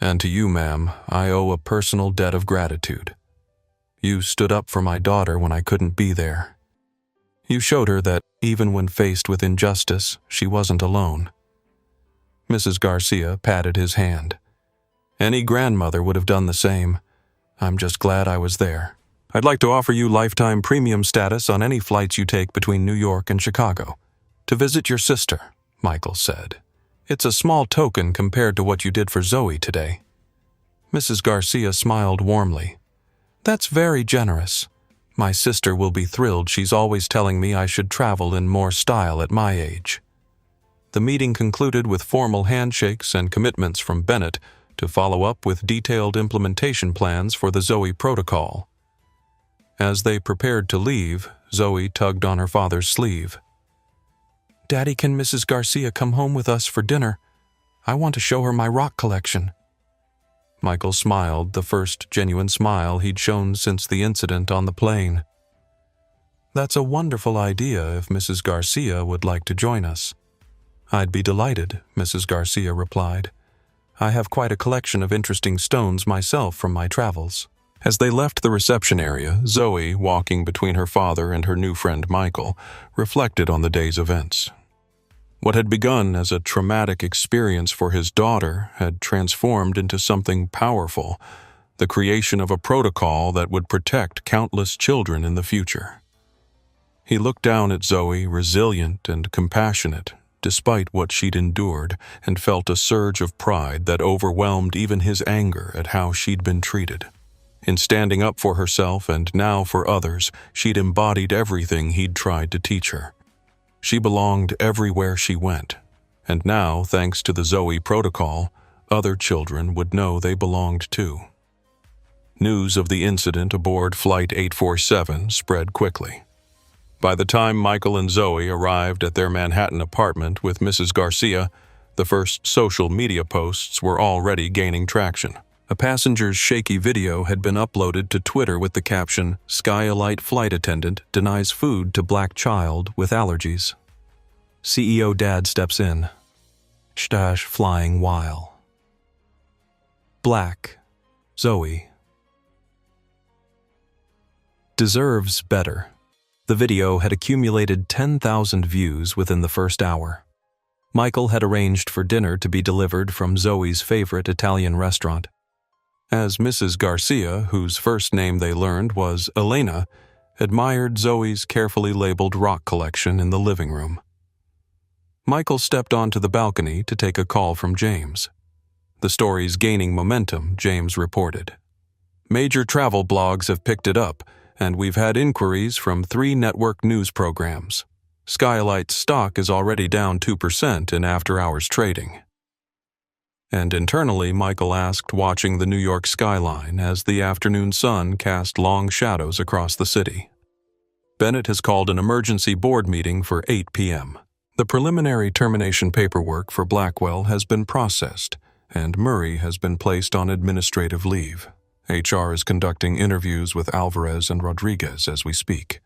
And to you, ma'am, I owe a personal debt of gratitude. You stood up for my daughter when I couldn't be there. You showed her that, even when faced with injustice, she wasn't alone. Mrs. Garcia patted his hand. Any grandmother would have done the same. I'm just glad I was there. I'd like to offer you lifetime premium status on any flights you take between New York and Chicago. To visit your sister, Michael said. It's a small token compared to what you did for Zoe today. Mrs. Garcia smiled warmly. That's very generous. My sister will be thrilled. She's always telling me I should travel in more style at my age. The meeting concluded with formal handshakes and commitments from Bennett to follow up with detailed implementation plans for the Zoe protocol. As they prepared to leave, Zoe tugged on her father's sleeve. Daddy, can Mrs. Garcia come home with us for dinner? I want to show her my rock collection. Michael smiled, the first genuine smile he'd shown since the incident on the plane. That's a wonderful idea if Mrs. Garcia would like to join us. I'd be delighted, Mrs. Garcia replied. I have quite a collection of interesting stones myself from my travels. As they left the reception area, Zoe, walking between her father and her new friend Michael, reflected on the day's events. What had begun as a traumatic experience for his daughter had transformed into something powerful, the creation of a protocol that would protect countless children in the future. He looked down at Zoe, resilient and compassionate, despite what she'd endured, and felt a surge of pride that overwhelmed even his anger at how she'd been treated. In standing up for herself and now for others, she'd embodied everything he'd tried to teach her. She belonged everywhere she went, and now, thanks to the Zoe protocol, other children would know they belonged too. News of the incident aboard Flight 847 spread quickly. By the time Michael and Zoe arrived at their Manhattan apartment with Mrs. Garcia, the first social media posts were already gaining traction. A passenger's shaky video had been uploaded to Twitter with the caption, "Skyalite flight attendant denies food to black child with allergies. CEO dad steps in. Stash flying while." Black. Zoe. Deserves better. The video had accumulated 10,000 views within the first hour. Michael had arranged for dinner to be delivered from Zoe's favorite Italian restaurant. As Mrs. Garcia, whose first name they learned was Elena, admired Zoe's carefully labeled rock collection in the living room. Michael stepped onto the balcony to take a call from James. The story's gaining momentum, James reported. Major travel blogs have picked it up, and we've had inquiries from 3 network news programs. Skyalite's stock is already down 2% in after-hours trading. And internally, Michael asked, watching the New York skyline as the afternoon sun cast long shadows across the city. Bennett has called an emergency board meeting for 8 p.m. The preliminary termination paperwork for Blackwell has been processed, and Murray has been placed on administrative leave. HR is conducting interviews with Alvarez and Rodriguez as we speak.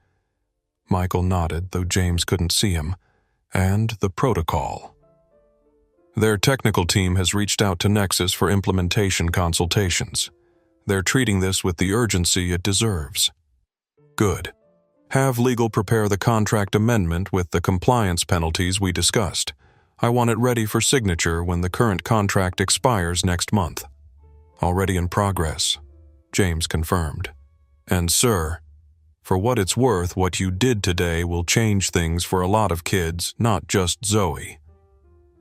Michael nodded, though James couldn't see him. And the protocol. Their technical team has reached out to Nexus for implementation consultations. They're treating this with the urgency it deserves. Good. Have legal prepare the contract amendment with the compliance penalties we discussed. I want it ready for signature when the current contract expires next month. Already in progress, James confirmed. And sir, for what it's worth, what you did today will change things for a lot of kids, not just Zoe.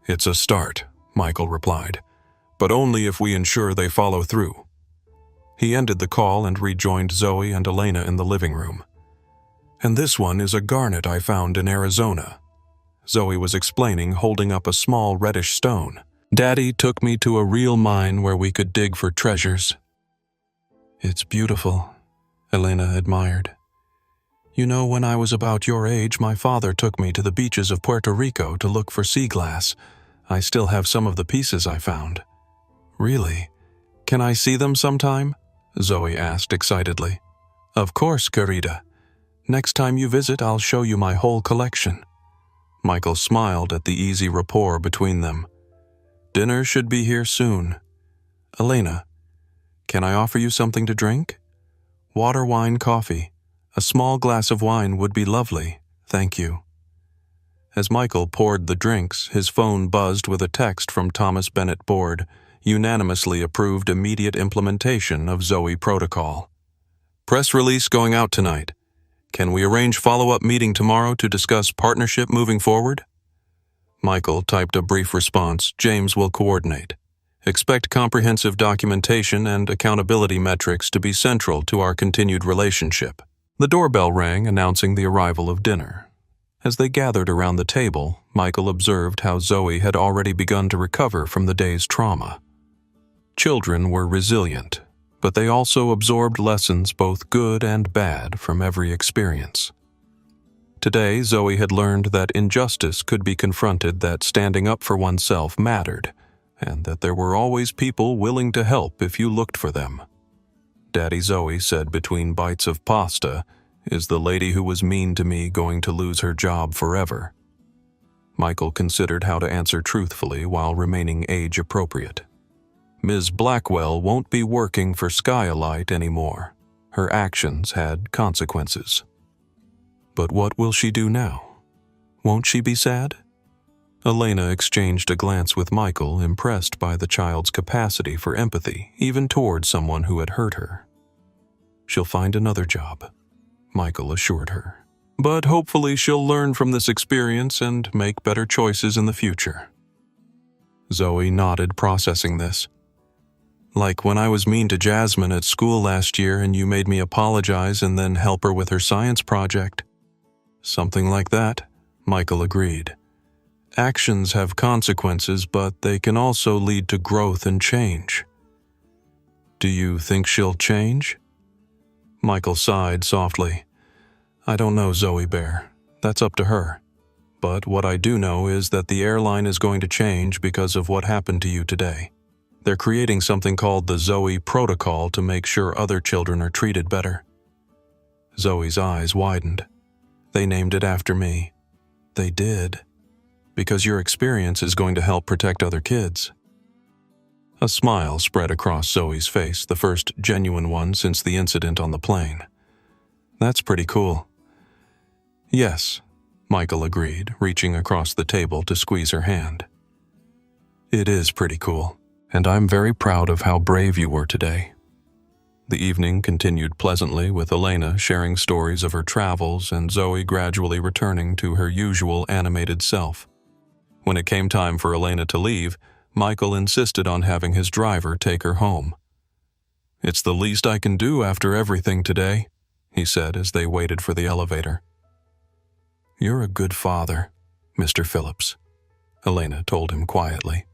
It's a start, Michael replied, but only if we ensure they follow through. He ended the call and rejoined Zoe and Elena in the living room. And this one is a garnet I found in Arizona. Zoe was explaining, holding up a small reddish stone. Daddy took me to a real mine where we could dig for treasures. It's beautiful, Elena admired. You know, when I was about your age, my father took me to the beaches of Puerto Rico to look for sea glass. I still have some of the pieces I found. Really? Can I see them sometime? Zoe asked excitedly. Of course, querida. Next time you visit, I'll show you my whole collection. Michael smiled at the easy rapport between them. Dinner should be here soon. Elena, can I offer you something to drink? Water, wine, coffee. A small glass of wine would be lovely, thank you. As Michael poured the drinks, his phone buzzed with a text from Thomas Bennett Board, unanimously approved immediate implementation of Zoe protocol. Press release going out tonight. Can we arrange follow-up meeting tomorrow to discuss partnership moving forward? Michael typed a brief response. James will coordinate. Expect comprehensive documentation and accountability metrics to be central to our continued relationship. The doorbell rang, announcing the arrival of dinner. As they gathered around the table, Michael observed how Zoe had already begun to recover from the day's trauma. Children were resilient, but they also absorbed lessons both good and bad from every experience. Today, Zoe had learned that injustice could be confronted, that standing up for oneself mattered, and that there were always people willing to help if you looked for them. Daddy, Zoe said between bites of pasta, is the lady who was mean to me going to lose her job forever? Michael considered how to answer truthfully while remaining age-appropriate. Ms. Blackwell won't be working for Skyalite anymore. Her actions had consequences. But what will she do now? Won't she be sad? Elena exchanged a glance with Michael, impressed by the child's capacity for empathy, even toward someone who had hurt her. She'll find another job, Michael assured her. But hopefully she'll learn from this experience and make better choices in the future. Zoe nodded, processing this. Like when I was mean to Jasmine at school last year and you made me apologize and then help her with her science project. Something like that, Michael agreed. Actions have consequences, but they can also lead to growth and change. Do you think she'll change? Michael sighed softly. I don't know, Zoe Bear. That's up to her. But what I do know is that the airline is going to change because of what happened to you today. They're creating something called the Zoe Protocol to make sure other children are treated better. Zoe's eyes widened. They named it after me. They did. Because your experience is going to help protect other kids. A smile spread across Zoe's face, the first genuine one since the incident on the plane. That's pretty cool. Yes, Michael agreed, reaching across the table to squeeze her hand. It is pretty cool, and I'm very proud of how brave you were today. The evening continued pleasantly with Elena sharing stories of her travels and Zoe gradually returning to her usual animated self. When it came time for Elena to leave, Michael insisted on having his driver take her home. It's the least I can do after everything today, he said as they waited for the elevator. You're a good father, Mr. Phillips, Elena told him quietly.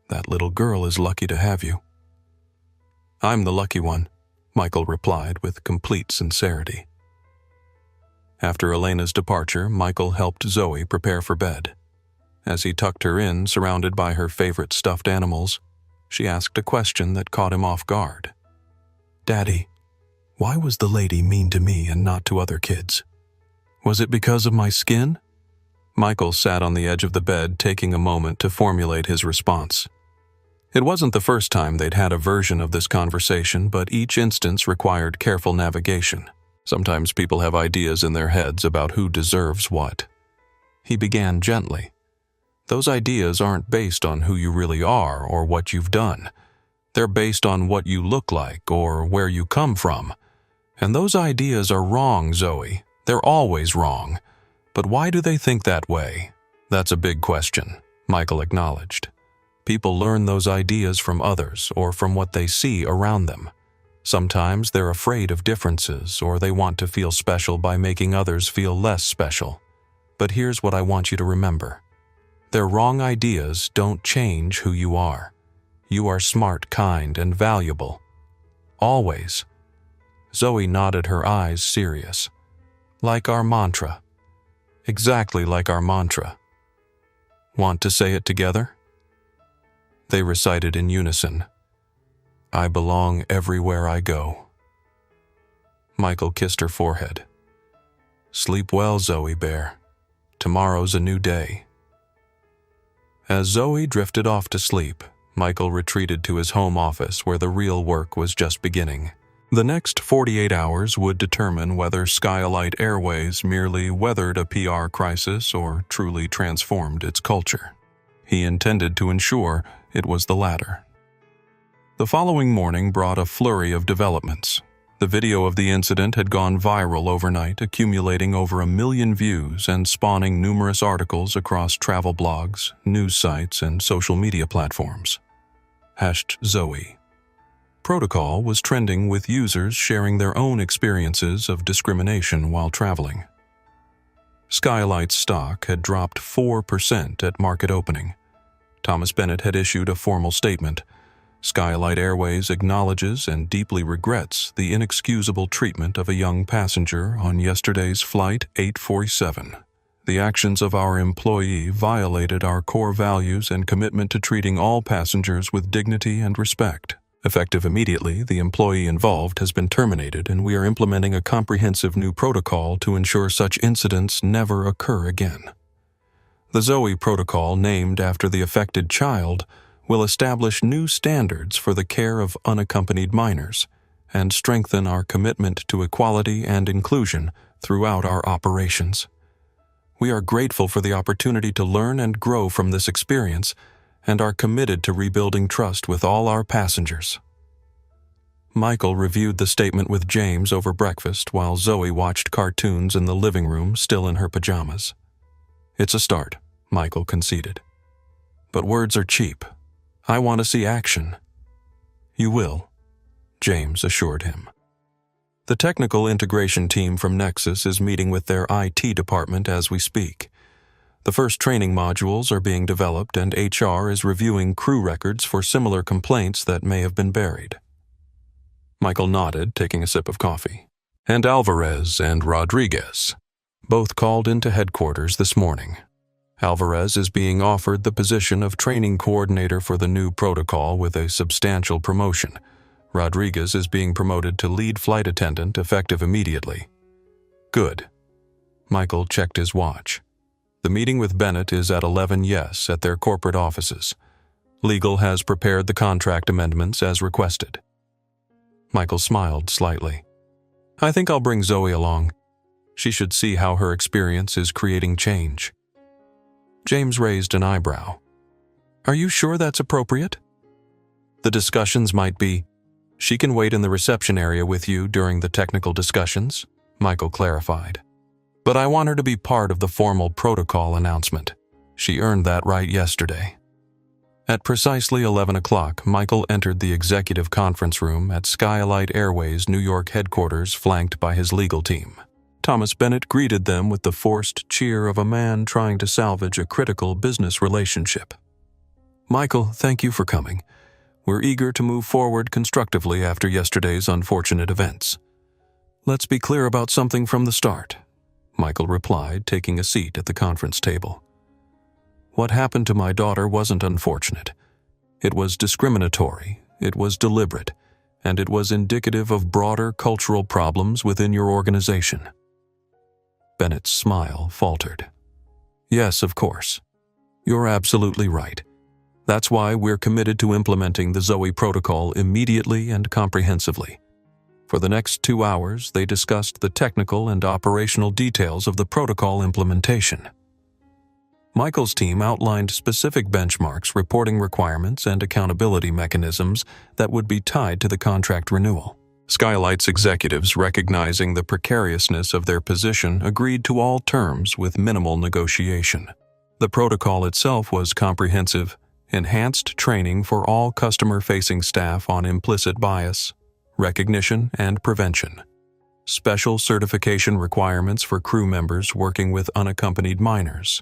That little girl is lucky to have you. I'm the lucky one, Michael replied with complete sincerity. After Elena's departure, Michael helped Zoe prepare for bed. As he tucked her in, surrounded by her favorite stuffed animals, she asked a question that caught him off guard. Daddy, why was the lady mean to me and not to other kids? Was it because of my skin? Michael sat on the edge of the bed, taking a moment to formulate his response. It wasn't the first time they'd had a version of this conversation, but each instance required careful navigation. Sometimes people have ideas in their heads about who deserves what. He began gently. Those ideas aren't based on who you really are or what you've done. They're based on what you look like or where you come from. And those ideas are wrong, Zoe. They're always wrong. But why do they think that way? That's a big question, Michael acknowledged. People learn those ideas from others or from what they see around them. Sometimes they're afraid of differences or they want to feel special by making others feel less special. But here's what I want you to remember. Their wrong ideas don't change who you are. You are smart, kind, and valuable. Always. Zoe nodded, her eyes serious. Like our mantra. Exactly like our mantra. Want to say it together? They recited in unison. I belong everywhere I go. Michael kissed her forehead. Sleep well, Zoe Bear. Tomorrow's a new day. As Zoe drifted off to sleep, Michael retreated to his home office where the real work was just beginning. The next 48 hours would determine whether Skylight Airways merely weathered a PR crisis or truly transformed its culture. He intended to ensure it was the latter. The following morning brought a flurry of developments. The video of the incident had gone viral overnight, accumulating over 1 million views and spawning numerous articles across travel blogs, news sites, and social media platforms. #Zoe. Protocol was trending with users sharing their own experiences of discrimination while traveling. Skylight's stock had dropped 4% at market opening. Thomas Bennett had issued a formal statement. Skylight Airways acknowledges and deeply regrets the inexcusable treatment of a young passenger on yesterday's Flight 847. The actions of our employee violated our core values and commitment to treating all passengers with dignity and respect. Effective immediately, the employee involved has been terminated, and we are implementing a comprehensive new protocol to ensure such incidents never occur again. The Zoe Protocol, named after the affected child, will establish new standards for the care of unaccompanied minors and strengthen our commitment to equality and inclusion throughout our operations. We are grateful for the opportunity to learn and grow from this experience and are committed to rebuilding trust with all our passengers. Michael reviewed the statement with James over breakfast while Zoe watched cartoons in the living room, still in her pajamas. It's a start, Michael conceded. But words are cheap. I want to see action. You will, James assured him. The technical integration team from Nexus is meeting with their IT department as we speak. The first training modules are being developed, and HR is reviewing crew records for similar complaints that may have been buried. Michael nodded, taking a sip of coffee. And Alvarez and Rodriguez, both called into headquarters this morning. Alvarez is being offered the position of training coordinator for the new protocol with a substantial promotion. Rodriguez is being promoted to lead flight attendant effective immediately. Good. Michael checked his watch. The meeting with Bennett is at 11 yes at their corporate offices. Legal has prepared the contract amendments as requested. Michael smiled slightly. I think I'll bring Zoe along. She should see how her experience is creating change. James raised an eyebrow. Are you sure that's appropriate? The discussions might be, she can wait in the reception area with you during the technical discussions, Michael clarified. But I want her to be part of the formal protocol announcement. She earned that right yesterday. At precisely 11 o'clock, Michael entered the executive conference room at Skylight Airways' New York headquarters, flanked by his legal team. Thomas Bennett greeted them with the forced cheer of a man trying to salvage a critical business relationship. Michael, thank you for coming. We're eager to move forward constructively after yesterday's unfortunate events. Let's be clear about something from the start, Michael replied, taking a seat at the conference table. What happened to my daughter wasn't unfortunate. It was discriminatory, it was deliberate, and it was indicative of broader cultural problems within your organization. Bennett's smile faltered. Yes, of course. You're absolutely right. That's why we're committed to implementing the Zoe protocol immediately and comprehensively. For the next 2 hours, they discussed the technical and operational details of the protocol implementation. Michael's team outlined specific benchmarks, reporting requirements, and accountability mechanisms that would be tied to the contract renewal. Skylight's executives, recognizing the precariousness of their position, agreed to all terms with minimal negotiation. The protocol itself was comprehensive: enhanced training for all customer-facing staff on implicit bias, recognition, and prevention. Special certification requirements for crew members working with unaccompanied minors.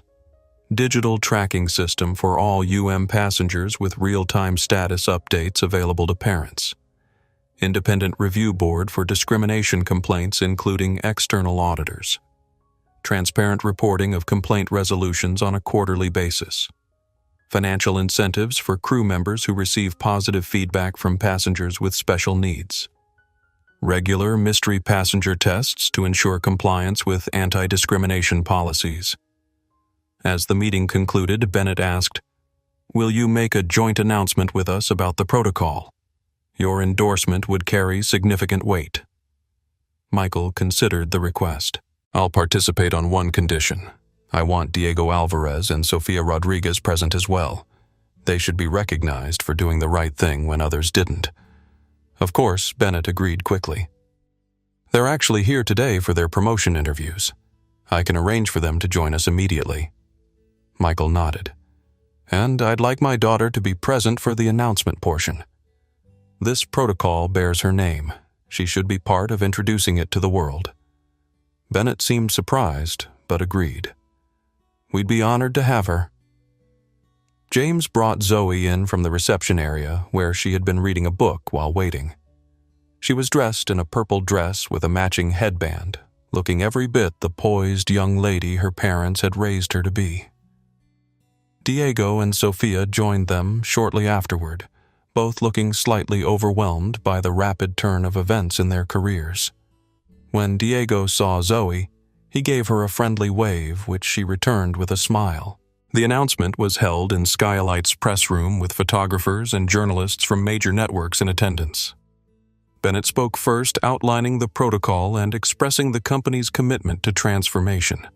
Digital tracking system for all passengers with real-time status updates available to parents. Independent review board for discrimination complaints including external auditors. Transparent reporting of complaint resolutions on a quarterly basis. Financial incentives for crew members who receive positive feedback from passengers with special needs. Regular mystery passenger tests to ensure compliance with anti-discrimination policies. As the meeting concluded, Bennett asked, "Will you make a joint announcement with us about the protocol? Your endorsement would carry significant weight." Michael considered the request. "I'll participate on one condition. I want Diego Alvarez and Sofia Rodriguez present as well. They should be recognized for doing the right thing when others didn't." Of course, Bennett agreed quickly. "They're actually here today for their promotion interviews. I can arrange for them to join us immediately." Michael nodded. "And I'd like my daughter to be present for the announcement portion. This protocol bears her name. She should be part of introducing it to the world." Bennett seemed surprised, but agreed. "We'd be honored to have her." James brought Zoe in from the reception area, where she had been reading a book while waiting. She was dressed in a purple dress with a matching headband, looking every bit the poised young lady her parents had raised her to be. Diego and Sofia joined them shortly afterward, both looking slightly overwhelmed by the rapid turn of events in their careers. When Diego saw Zoe, he gave her a friendly wave, which she returned with a smile. The announcement was held in Skylight's press room with photographers and journalists from major networks in attendance. Bennett spoke first, outlining the protocol and expressing the company's commitment to transformation.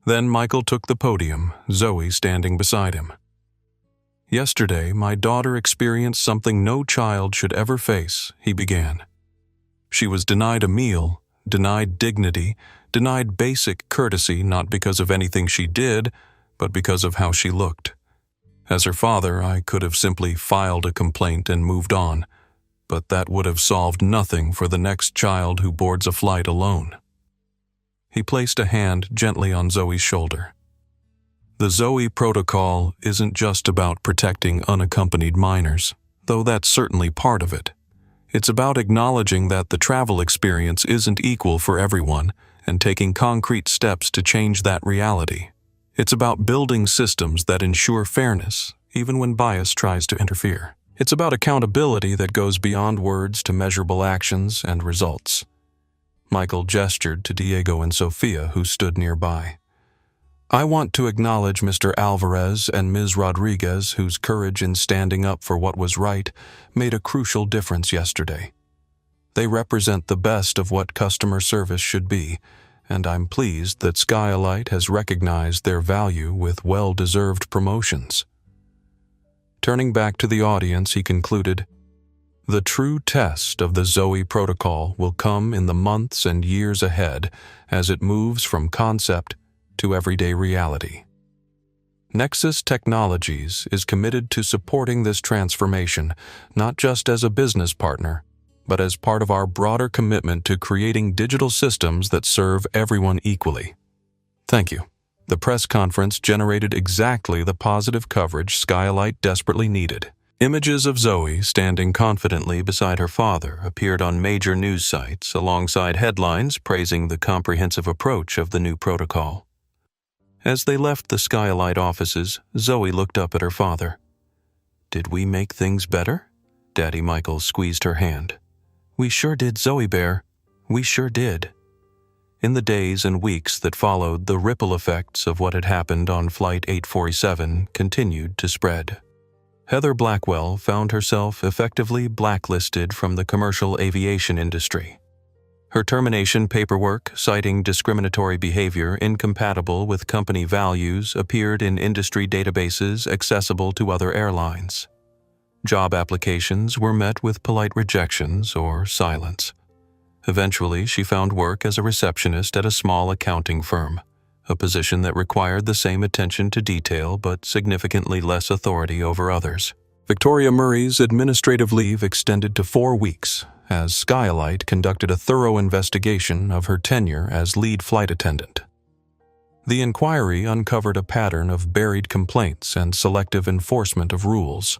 Then Michael took the podium, Zoe standing beside him. "Yesterday, my daughter experienced something no child should ever face," he began. "She was denied a meal, denied dignity, denied basic courtesy, not because of anything she did, but because of how she looked. As her father, I could have simply filed a complaint and moved on, but that would have solved nothing for the next child who boards a flight alone. He placed a hand gently on Zoe's shoulder. The Zoe Protocol isn't just about protecting unaccompanied minors, though that's certainly part of it. It's about acknowledging that the travel experience isn't equal for everyone and taking concrete steps to change that reality. It's about building systems that ensure fairness, even when bias tries to interfere. It's about accountability that goes beyond words to measurable actions and results. Michael gestured to Diego and Sofia, who stood nearby. I want to acknowledge Mr. Alvarez and Ms. Rodriguez, whose courage in standing up for what was right made a crucial difference yesterday. They represent the best of what customer service should be, and I'm pleased that Skylight has recognized their value with well-deserved promotions. Turning back to the audience, he concluded, the true test of the Zoe Protocol will come in the months and years ahead as it moves from concept to everyday reality. Nexus Technologies is committed to supporting this transformation, not just as a business partner, but as part of our broader commitment to creating digital systems that serve everyone equally. Thank you. The press conference generated exactly the positive coverage Skylight desperately needed. Images of Zoe standing confidently beside her father appeared on major news sites alongside headlines praising the comprehensive approach of the new protocol. As they left the Skylight offices, Zoe looked up at her father. Did we make things better? Daddy Michael squeezed her hand. We sure did, Zoe Bear. We sure did. In the days and weeks that followed, the ripple effects of what had happened on Flight 847 continued to spread. Heather Blackwell found herself effectively blacklisted from the commercial aviation industry. Her termination paperwork, citing discriminatory behavior incompatible with company values, appeared in industry databases accessible to other airlines. Job applications were met with polite rejections or silence. Eventually, she found work as a receptionist at a small accounting firm, a position that required the same attention to detail but significantly less authority over others. Victoria Murray's administrative leave extended to 4 weeks, as Skylight conducted a thorough investigation of her tenure as lead flight attendant. The inquiry uncovered a pattern of buried complaints and selective enforcement of rules.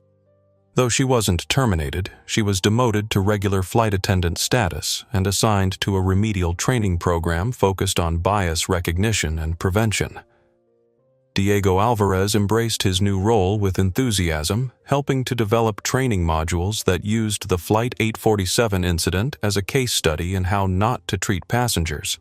Though she wasn't terminated, she was demoted to regular flight attendant status and assigned to a remedial training program focused on bias recognition and prevention. Diego Alvarez embraced his new role with enthusiasm, helping to develop training modules that used the Flight 847 incident as a case study in how not to treat passengers.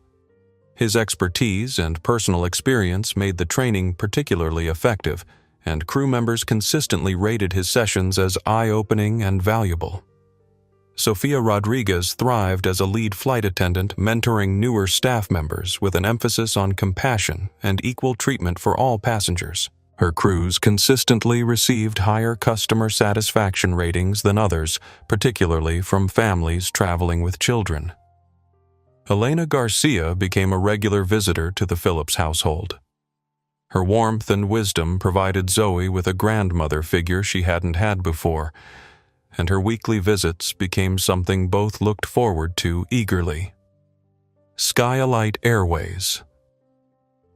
His expertise and personal experience made the training particularly effective, and crew members consistently rated his sessions as eye-opening and valuable. Sofia Rodriguez thrived as a lead flight attendant, mentoring newer staff members with an emphasis on compassion and equal treatment for all passengers. Her crews consistently received higher customer satisfaction ratings than others, particularly from families traveling with children. Elena Garcia became a regular visitor to the Phillips household. Her warmth and wisdom provided Zoe with a grandmother figure she hadn't had before, and her weekly visits became something both looked forward to eagerly. Skylight Airways.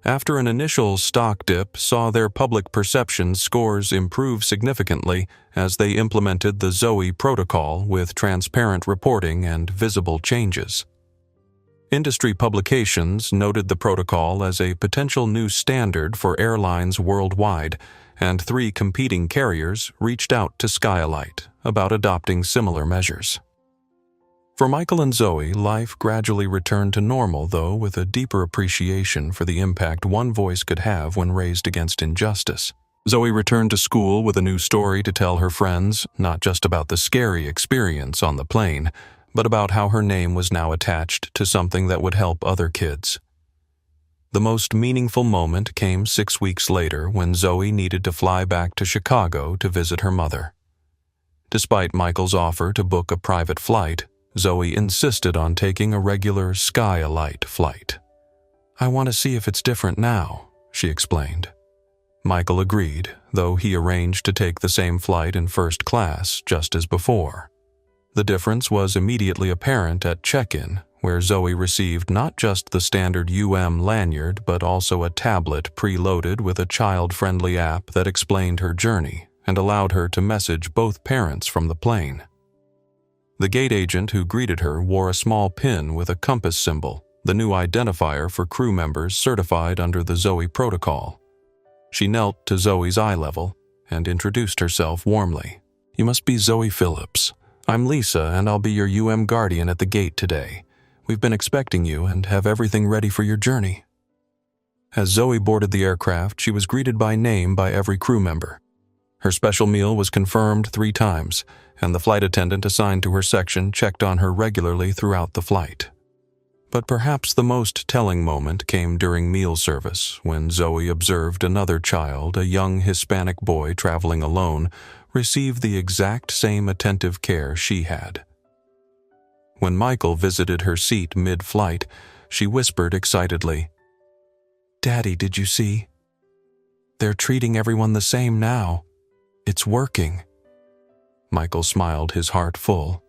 After an initial stock dip saw their public perception scores improve significantly as they implemented the Zoe Protocol with transparent reporting and visible changes. Industry publications noted the protocol as a potential new standard for airlines worldwide, and 3 competing carriers reached out to Skylight about adopting similar measures. For Michael and Zoe, life gradually returned to normal, though with a deeper appreciation for the impact one voice could have when raised against injustice. Zoe returned to school with a new story to tell her friends, not just about the scary experience on the plane, but about how her name was now attached to something that would help other kids. The most meaningful moment came 6 weeks later when Zoe needed to fly back to Chicago to visit her mother. Despite Michael's offer to book a private flight, Zoe insisted on taking a regular Skylight flight. I want to see if it's different now, she explained. Michael agreed, though he arranged to take the same flight in first class just as before. The difference was immediately apparent at check-in, where Zoe received not just the standard lanyard but also a tablet preloaded with a child-friendly app that explained her journey and allowed her to message both parents from the plane. The gate agent who greeted her wore a small pin with a compass symbol, the new identifier for crew members certified under the Zoe protocol. She knelt to Zoe's eye level and introduced herself warmly. "You must be Zoe Phillips. I'm Lisa, and I'll be your guardian at the gate today. We've been expecting you and have everything ready for your journey." As Zoe boarded the aircraft, she was greeted by name by every crew member. Her special meal was confirmed 3 times, and the flight attendant assigned to her section checked on her regularly throughout the flight. But perhaps the most telling moment came during meal service, when Zoe observed another child, a young Hispanic boy traveling alone, receive the exact same attentive care she had. When Michael visited her seat mid-flight, she whispered excitedly, "Daddy, did you see? They're treating everyone the same now. It's working." Michael smiled, his heart full.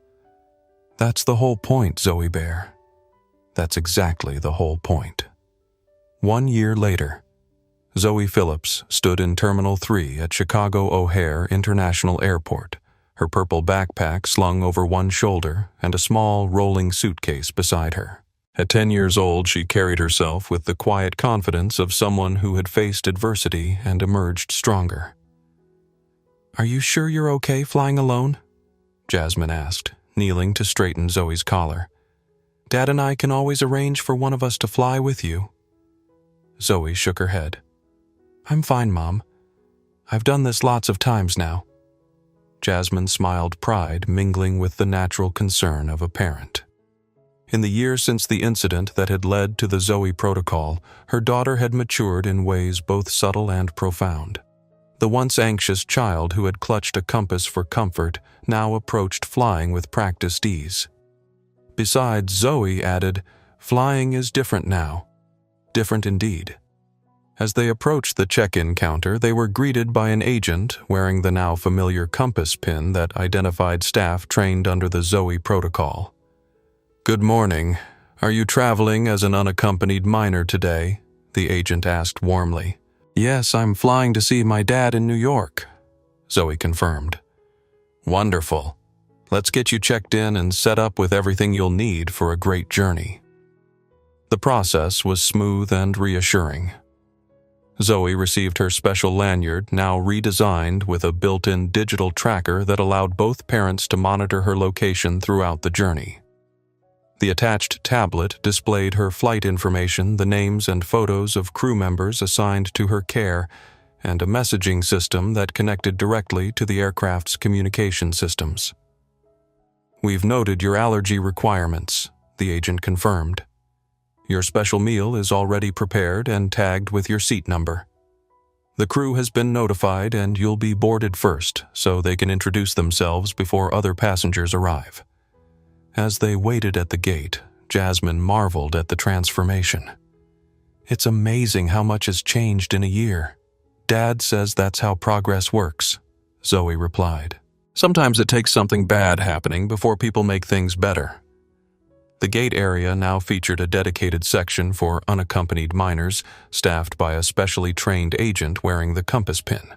"That's the whole point, Zoe Bear. That's exactly the whole point." 1 year later, Zoe Phillips stood in Terminal 3 at Chicago O'Hare International Airport, her purple backpack slung over one shoulder and a small rolling suitcase beside her. At 10 years old, she carried herself with the quiet confidence of someone who had faced adversity and emerged stronger. "Are you sure you're okay flying alone?" Jasmine asked, kneeling to straighten Zoe's collar. "Dad and I can always arrange for one of us to fly with you." Zoe shook her head. "I'm fine, Mom. I've done this lots of times now." Jasmine smiled, pride mingling with the natural concern of a parent. In the year since the incident that had led to the Zoe protocol, her daughter had matured in ways both subtle and profound. The once anxious child who had clutched a compass for comfort now approached flying with practiced ease. Besides, Zoe added, "Flying is different now. Different indeed." As they approached the check-in counter, they were greeted by an agent wearing the now familiar compass pin that identified staff trained under the Zoe protocol. "Good morning. Are you traveling as an unaccompanied minor today?" the agent asked warmly. "Yes, I'm flying to see my dad in New York," Zoe confirmed. "Wonderful. Let's get you checked in and set up with everything you'll need for a great journey." The process was smooth and reassuring. Zoe received her special lanyard, now redesigned with a built-in digital tracker that allowed both parents to monitor her location throughout the journey. The attached tablet displayed her flight information, the names and photos of crew members assigned to her care, and a messaging system that connected directly to the aircraft's communication systems. "We've noted your allergy requirements," the agent confirmed. "Your special meal is already prepared and tagged with your seat number. The crew has been notified and you'll be boarded first so they can introduce themselves before other passengers arrive." As they waited at the gate, Jasmine marveled at the transformation. "It's amazing how much has changed in a year. Dad says that's how progress works," Zoe replied. "Sometimes it takes something bad happening before people make things better." The gate area now featured a dedicated section for unaccompanied minors, staffed by a specially trained agent wearing the compass pin.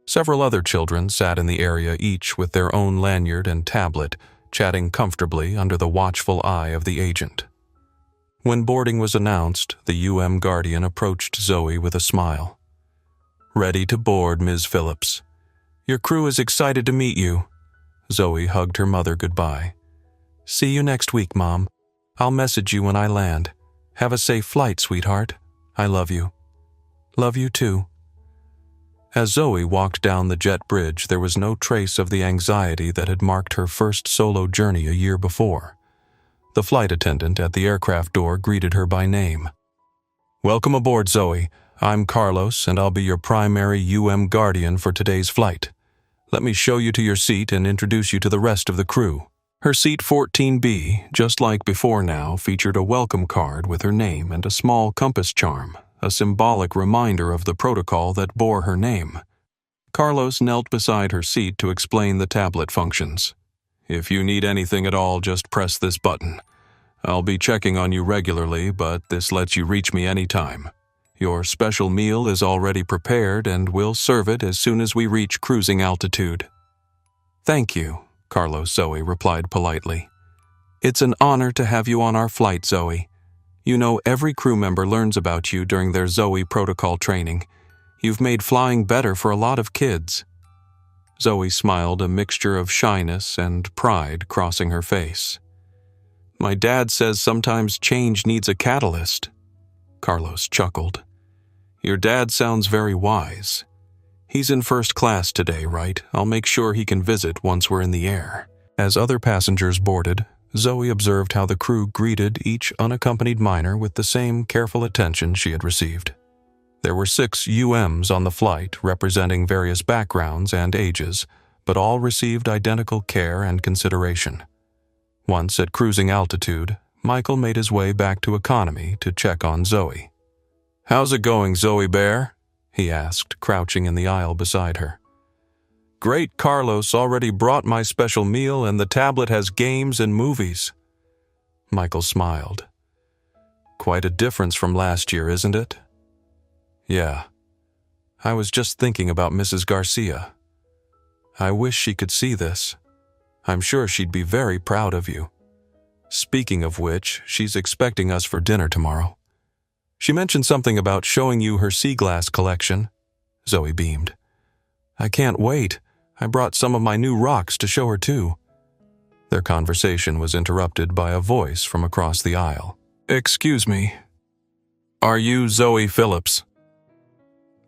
Several other children sat in the area, each with their own lanyard and tablet, chatting comfortably under the watchful eye of the agent. When boarding was announced, the guardian approached Zoe with a smile. "Ready to board, Ms. Phillips. Your crew is excited to meet you." Zoe hugged her mother goodbye. "See you next week, Mom. I'll message you when I land. Have a safe flight, sweetheart. I love you." "Love you too." As Zoe walked down the jet bridge, there was no trace of the anxiety that had marked her first solo journey a year before. The flight attendant at the aircraft door greeted her by name. "Welcome aboard, Zoe. I'm Carlos, and I'll be your primary guardian for today's flight. Let me show you to your seat and introduce you to the rest of the crew." Her seat 14B, just like before now, featured a welcome card with her name and a small compass charm, a symbolic reminder of the protocol that bore her name. Carlos knelt beside her seat to explain the tablet functions. If you need anything at all, just press this button. I'll be checking on you regularly, but this lets you reach me anytime. Your special meal is already prepared and we'll serve it as soon as we reach cruising altitude." "Thank you," Carlos Zoe replied politely. "It's an honor to have you on our flight, Zoe. You know, every crew member learns about you during their Zoe protocol training. You've made flying better for a lot of kids." Zoe smiled, a mixture of shyness and pride crossing her face. "My dad says sometimes change needs a catalyst." Carlos chuckled. "Your dad sounds very wise. He's in first class today, right? I'll make sure he can visit once we're in the air." As other passengers boarded, Zoe observed how the crew greeted each unaccompanied minor with the same careful attention she had received. There were 6 UMs on the flight representing various backgrounds and ages, but all received identical care and consideration. Once at cruising altitude, Michael made his way back to economy to check on Zoe. "How's it going, Zoe Bear?" he asked, crouching in the aisle beside her. "Great, Carlos already brought my special meal and the tablet has games and movies." Michael smiled. "Quite a difference from last year, isn't it?" "Yeah. I was just thinking about Mrs. Garcia. I wish she could see this. I'm sure she'd be very proud of you. Speaking of which, she's expecting us for dinner tomorrow. She mentioned something about showing you her sea glass collection." Zoe beamed. "I can't wait. I brought some of my new rocks to show her too." Their conversation was interrupted by a voice from across the aisle. "Excuse me. Are you Zoe Phillips?"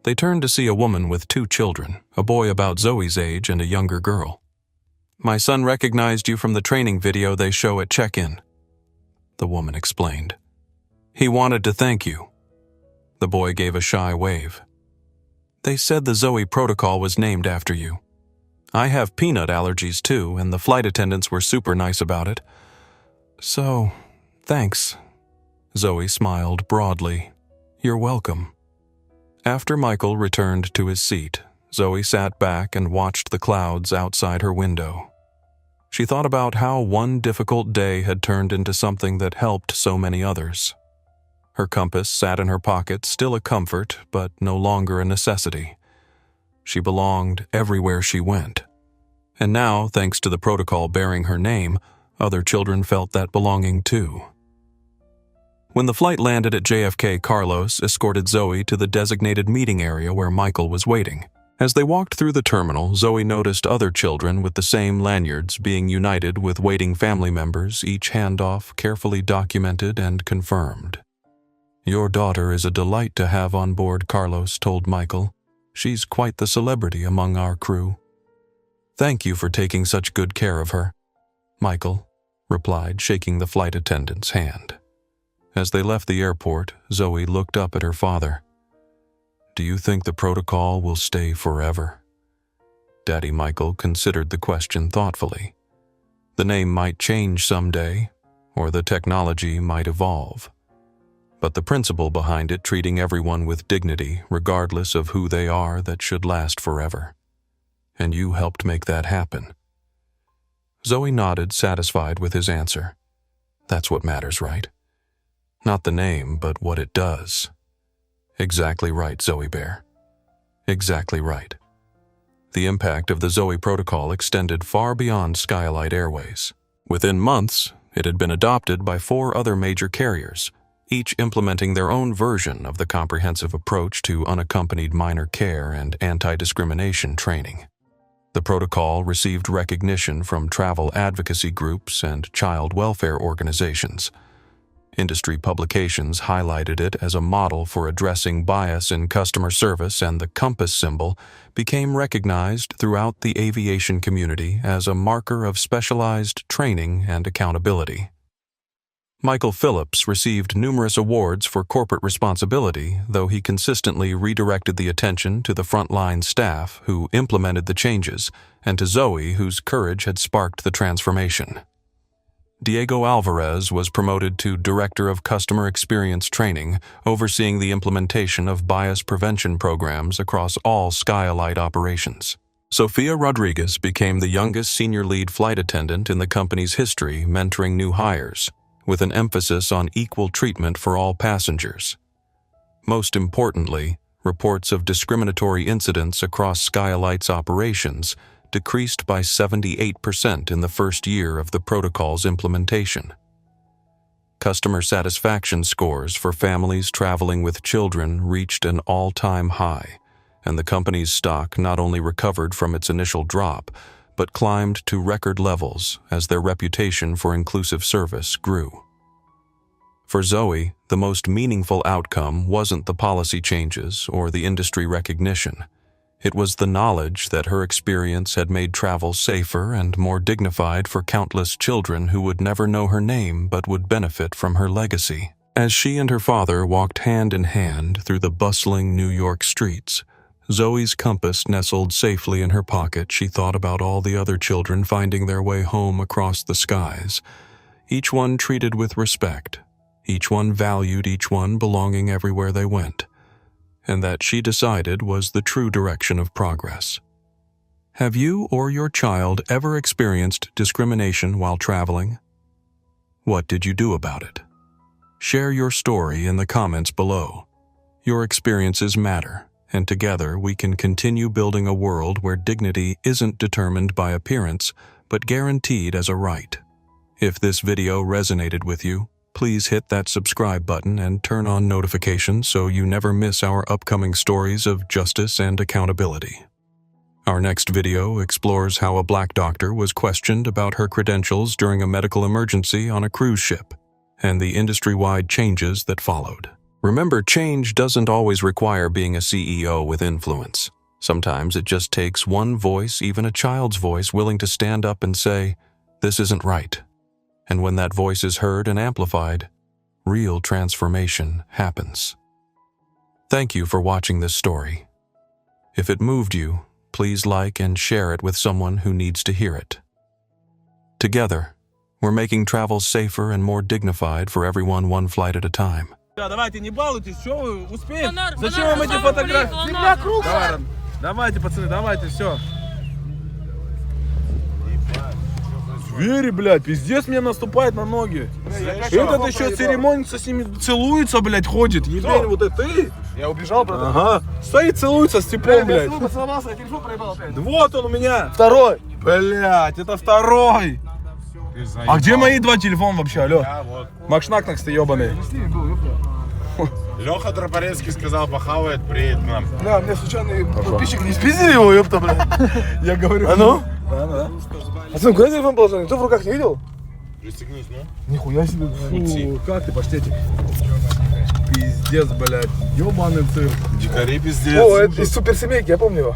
They turned to see a woman with 2 children, a boy about Zoe's age and a younger girl. "My son recognized you from the training video they show at check-in," the woman explained. "He wanted to thank you." The boy gave a shy wave. "They said the Zoe protocol was named after you. I have peanut allergies too, and the flight attendants were super nice about it. So, thanks." Zoe smiled broadly. "You're welcome." After Michael returned to his seat, Zoe sat back and watched the clouds outside her window. She thought about how one difficult day had turned into something that helped so many others. Her compass sat in her pocket, still a comfort, but no longer a necessity. She belonged everywhere she went. And now, thanks to the protocol bearing her name, other children felt that belonging too. When the flight landed at JFK, Carlos escorted Zoe to the designated meeting area where Michael was waiting. As they walked through the terminal, Zoe noticed other children with the same lanyards being united with waiting family members, each handoff carefully documented and confirmed. "Your daughter is a delight to have on board," Carlos told Michael. "She's quite the celebrity among our crew." "Thank you for taking such good care of her," Michael replied, shaking the flight attendant's hand. As they left the airport, Zoe looked up at her father. "Do you think the protocol will stay forever?" Daddy Michael considered the question thoughtfully. The name might change someday, or the technology might evolve. But the principle behind it, treating everyone with dignity, regardless of who they are, that should last forever. And you helped make that happen. Zoe nodded, satisfied with his answer. That's what matters, right? Not the name, but what it does. Exactly right, Zoe Bear. Exactly right. The impact of the Zoe protocol extended far beyond Skylight Airways. Within months, it had been adopted by 4 other major carriers, each implementing their own version of the comprehensive approach to unaccompanied minor care and anti-discrimination training. The protocol received recognition from travel advocacy groups and child welfare organizations. Industry publications highlighted it as a model for addressing bias in customer service, and the compass symbol became recognized throughout the aviation community as a marker of specialized training and accountability. Michael Phillips received numerous awards for corporate responsibility, though he consistently redirected the attention to the frontline staff who implemented the changes, and to Zoe, whose courage had sparked the transformation. Diego Alvarez was promoted to Director of Customer Experience Training, overseeing the implementation of bias prevention programs across all Skylight operations. Sofia Rodriguez became the youngest senior lead flight attendant in the company's history, mentoring new hires, with an emphasis on equal treatment for all passengers. Most importantly, reports of discriminatory incidents across Skylight's operations decreased by 78% in the first year of the protocol's implementation. Customer satisfaction scores for families traveling with children reached an all-time high, and the company's stock not only recovered from its initial drop, but climbed to record levels as their reputation for inclusive service grew. For Zoe, the most meaningful outcome wasn't the policy changes or the industry recognition. It was the knowledge that her experience had made travel safer and more dignified for countless children who would never know her name but would benefit from her legacy. As she and her father walked hand in hand through the bustling New York streets, Zoe's compass nestled safely in her pocket. She thought about all the other children finding their way home across the skies, each one treated with respect, each one valued, each one belonging everywhere they went, and that she decided was the true direction of progress. Have you or your child ever experienced discrimination while traveling? What did you do about it? Share your story in the comments below. Your experiences matter, and together we can continue building a world where dignity isn't determined by appearance, but guaranteed as a right. If this video resonated with you, please hit that subscribe button and turn on notifications so you never miss our upcoming stories of justice and accountability. Our next video explores how a black doctor was questioned about her credentials during a medical emergency on a cruise ship, and the industry-wide changes that followed. Remember, change doesn't always require being a CEO with influence. Sometimes it just takes one voice, even a child's voice, willing to stand up and say, "This isn't right." And when that voice is heard and amplified, real transformation happens. Thank you for watching this story. If it moved you, please like and share it with someone who needs to hear it. Together, we're making travel safer and more dignified for everyone, one flight at a time. Давайте, не балуйтесь, что вы успеете? Зачем вам эти фотографии? Земля круглая! Давайте, пацаны, давайте, все. Звери, блядь, пиздец мне наступает на ноги. Этот еще церемонится с ними, целуется, блядь, ходит. Ебень, вот это ты? Я убежал, брат. Ага. Стоит, целуется с типом, блядь. Я поцеловался, я телефон проебал опять. Вот он у меня. Второй. Блядь, это второй. А где мои два телефона вообще, алло? Вот. Макшнак-накс ты ебаный. Леха Тропарецкий сказал, похавает, приедет к нам. Бля, мне случайный подписчик не спиздили его, ёпта, бля. Я говорю. А ну? Да. Пацаны, куда телефон положил? Никто в руках не видел? Пристегнись, ну. Нихуя себе. Фу, как ты, паштетик? Пиздец, блядь, ёбаный цирк. Дикари пиздец. О, это из суперсемейки, я помню его.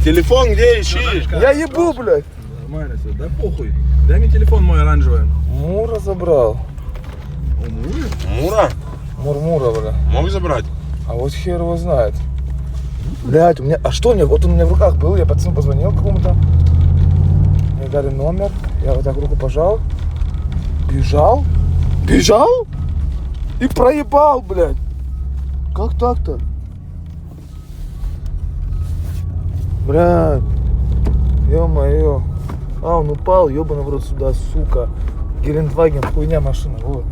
Телефон где ищи? Я ебу, блядь. Нормально все, да похуй. Дай мне телефон мой оранжевый. Мура забрал. Мура? Мурмура, бля. Мог забрать? А вот хер его знает. Блядь, у меня... А что у меня? Вот он у меня в руках был, я пацану позвонил какому-то. Мне дали номер, я вот так руку пожал. Бежал? И проебал, блядь. Как так-то? Блядь. Ё-моё. А, он упал, ёбаный в рот сюда, сука. Гелендваген, хуйня машина, вот.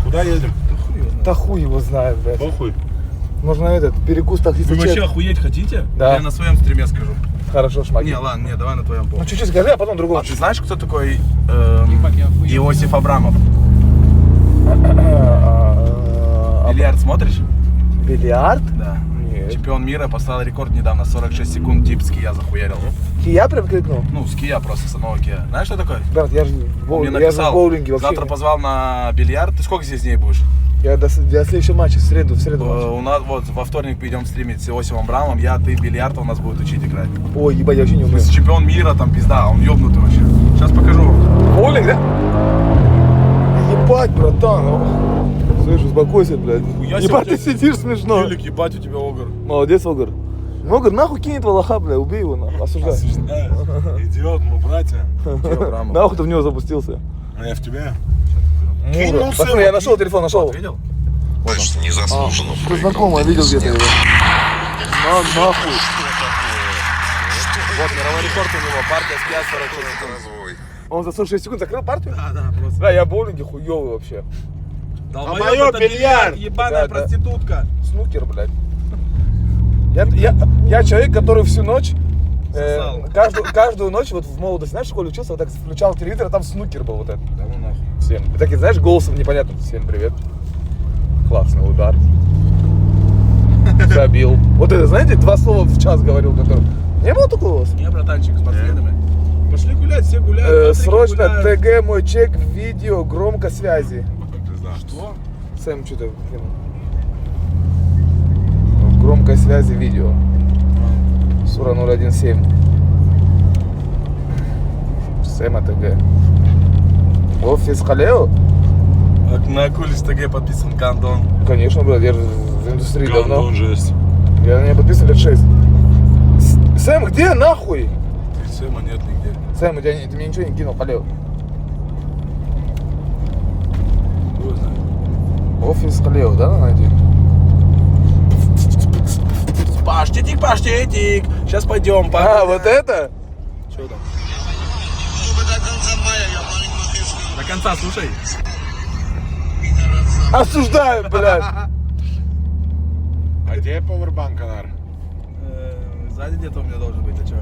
Куда едем? Да хуй его знает, блядь. Похуй. Можно этот, перекус таксиста. Вы вообще охуеть хотите? Да. Я на своем стриме скажу. Хорошо, шмаки. Не, ладно, не, давай на твоем Ну пол. чуть-чуть скажи, а потом другого. А ты знаешь, кто такой Иосиф Абрамов? Бильярд смотришь? Бильярд? Да. Нет. Чемпион мира поставил рекорд недавно, 46 секунд тип с кия захуярил. Кия прям крикнул? Ну, с кия просто, с одного кия. Знаешь, что такое? Брат, я же Он мне в написал, боулинге вообще. завтра позвал на бильярд. Ты сколько здесь дней будешь? Я до следующего матча, в среду матч. У нас вот во вторник идем стримить с Иосифом Абрамовым. Я, ты, бильярд, он нас будет учить играть. Ой, ебать, я вообще не То умею. есть чемпион мира, там пизда, он ёбнутый вообще. Сейчас покажу. Боулинг, да? Ебать, братан. Слышь, успокойся, блядь. Нихуя себе Ебать, у ты тебя сидишь смешно. Велик, ебать, у тебя огр. Молодец, Огр. Огр, нахуй кинет волоха, бля, убей его, нахуй, осуждай. Идиот, мы братья. Нахуй ты в него запустился. А я в тебя. Мура. Пацаны, я нашел телефон, нашел. Видел? Значит, незаслуженно. Ты знакомый, видел где-то его. Нахуй. Вот мировой рекорд у него, партия с 5:46 секунд. Развой. Он за 46 секунд закрыл партию? Да, просто. Да, я боулинге хуёвый вообще. Долбоёб, это бильярд, ебаная Да. проститутка. Снукер, блядь. Я человек, который всю ночь, Сосал. каждую ночь, вот в молодости, знаешь, в школе учился, вот так включал телевизор, а там снукер был вот этот. Да ну нахуй. Всем. И так, и знаешь, голосом непонятно. Всем привет. Классный удар. Забил. Вот это, знаете, 2 слова в час говорил, который... Не было такого у вас? Не, братанчик, с портфелями. Пошли гулять, все гуляют. Срочно гуляют. ТГ мой чек, видео, громкосвязи. Что? Сэм что-то кинул. Громкой связи видео. Сура 017. Сэма ТГ. Офис Халео? На Кулис ТГ подписан Гандон. Конечно, брат, я же в индустрии давно. Гандон жесть. Я на нее подписан лет 6. Сэм, где нахуй? Сэма нет нигде. Сэм, ты мне ничего не кинул, Халео. Хуй знает. Офис Халео, да, надо найти? Паштетик, паштетик. Сейчас пойдем. А, вот это? Что там? До конца, слушай. Осуждаю, блядь. А где пауэрбанк, Анар? Сзади где-то у меня должен быть, а что?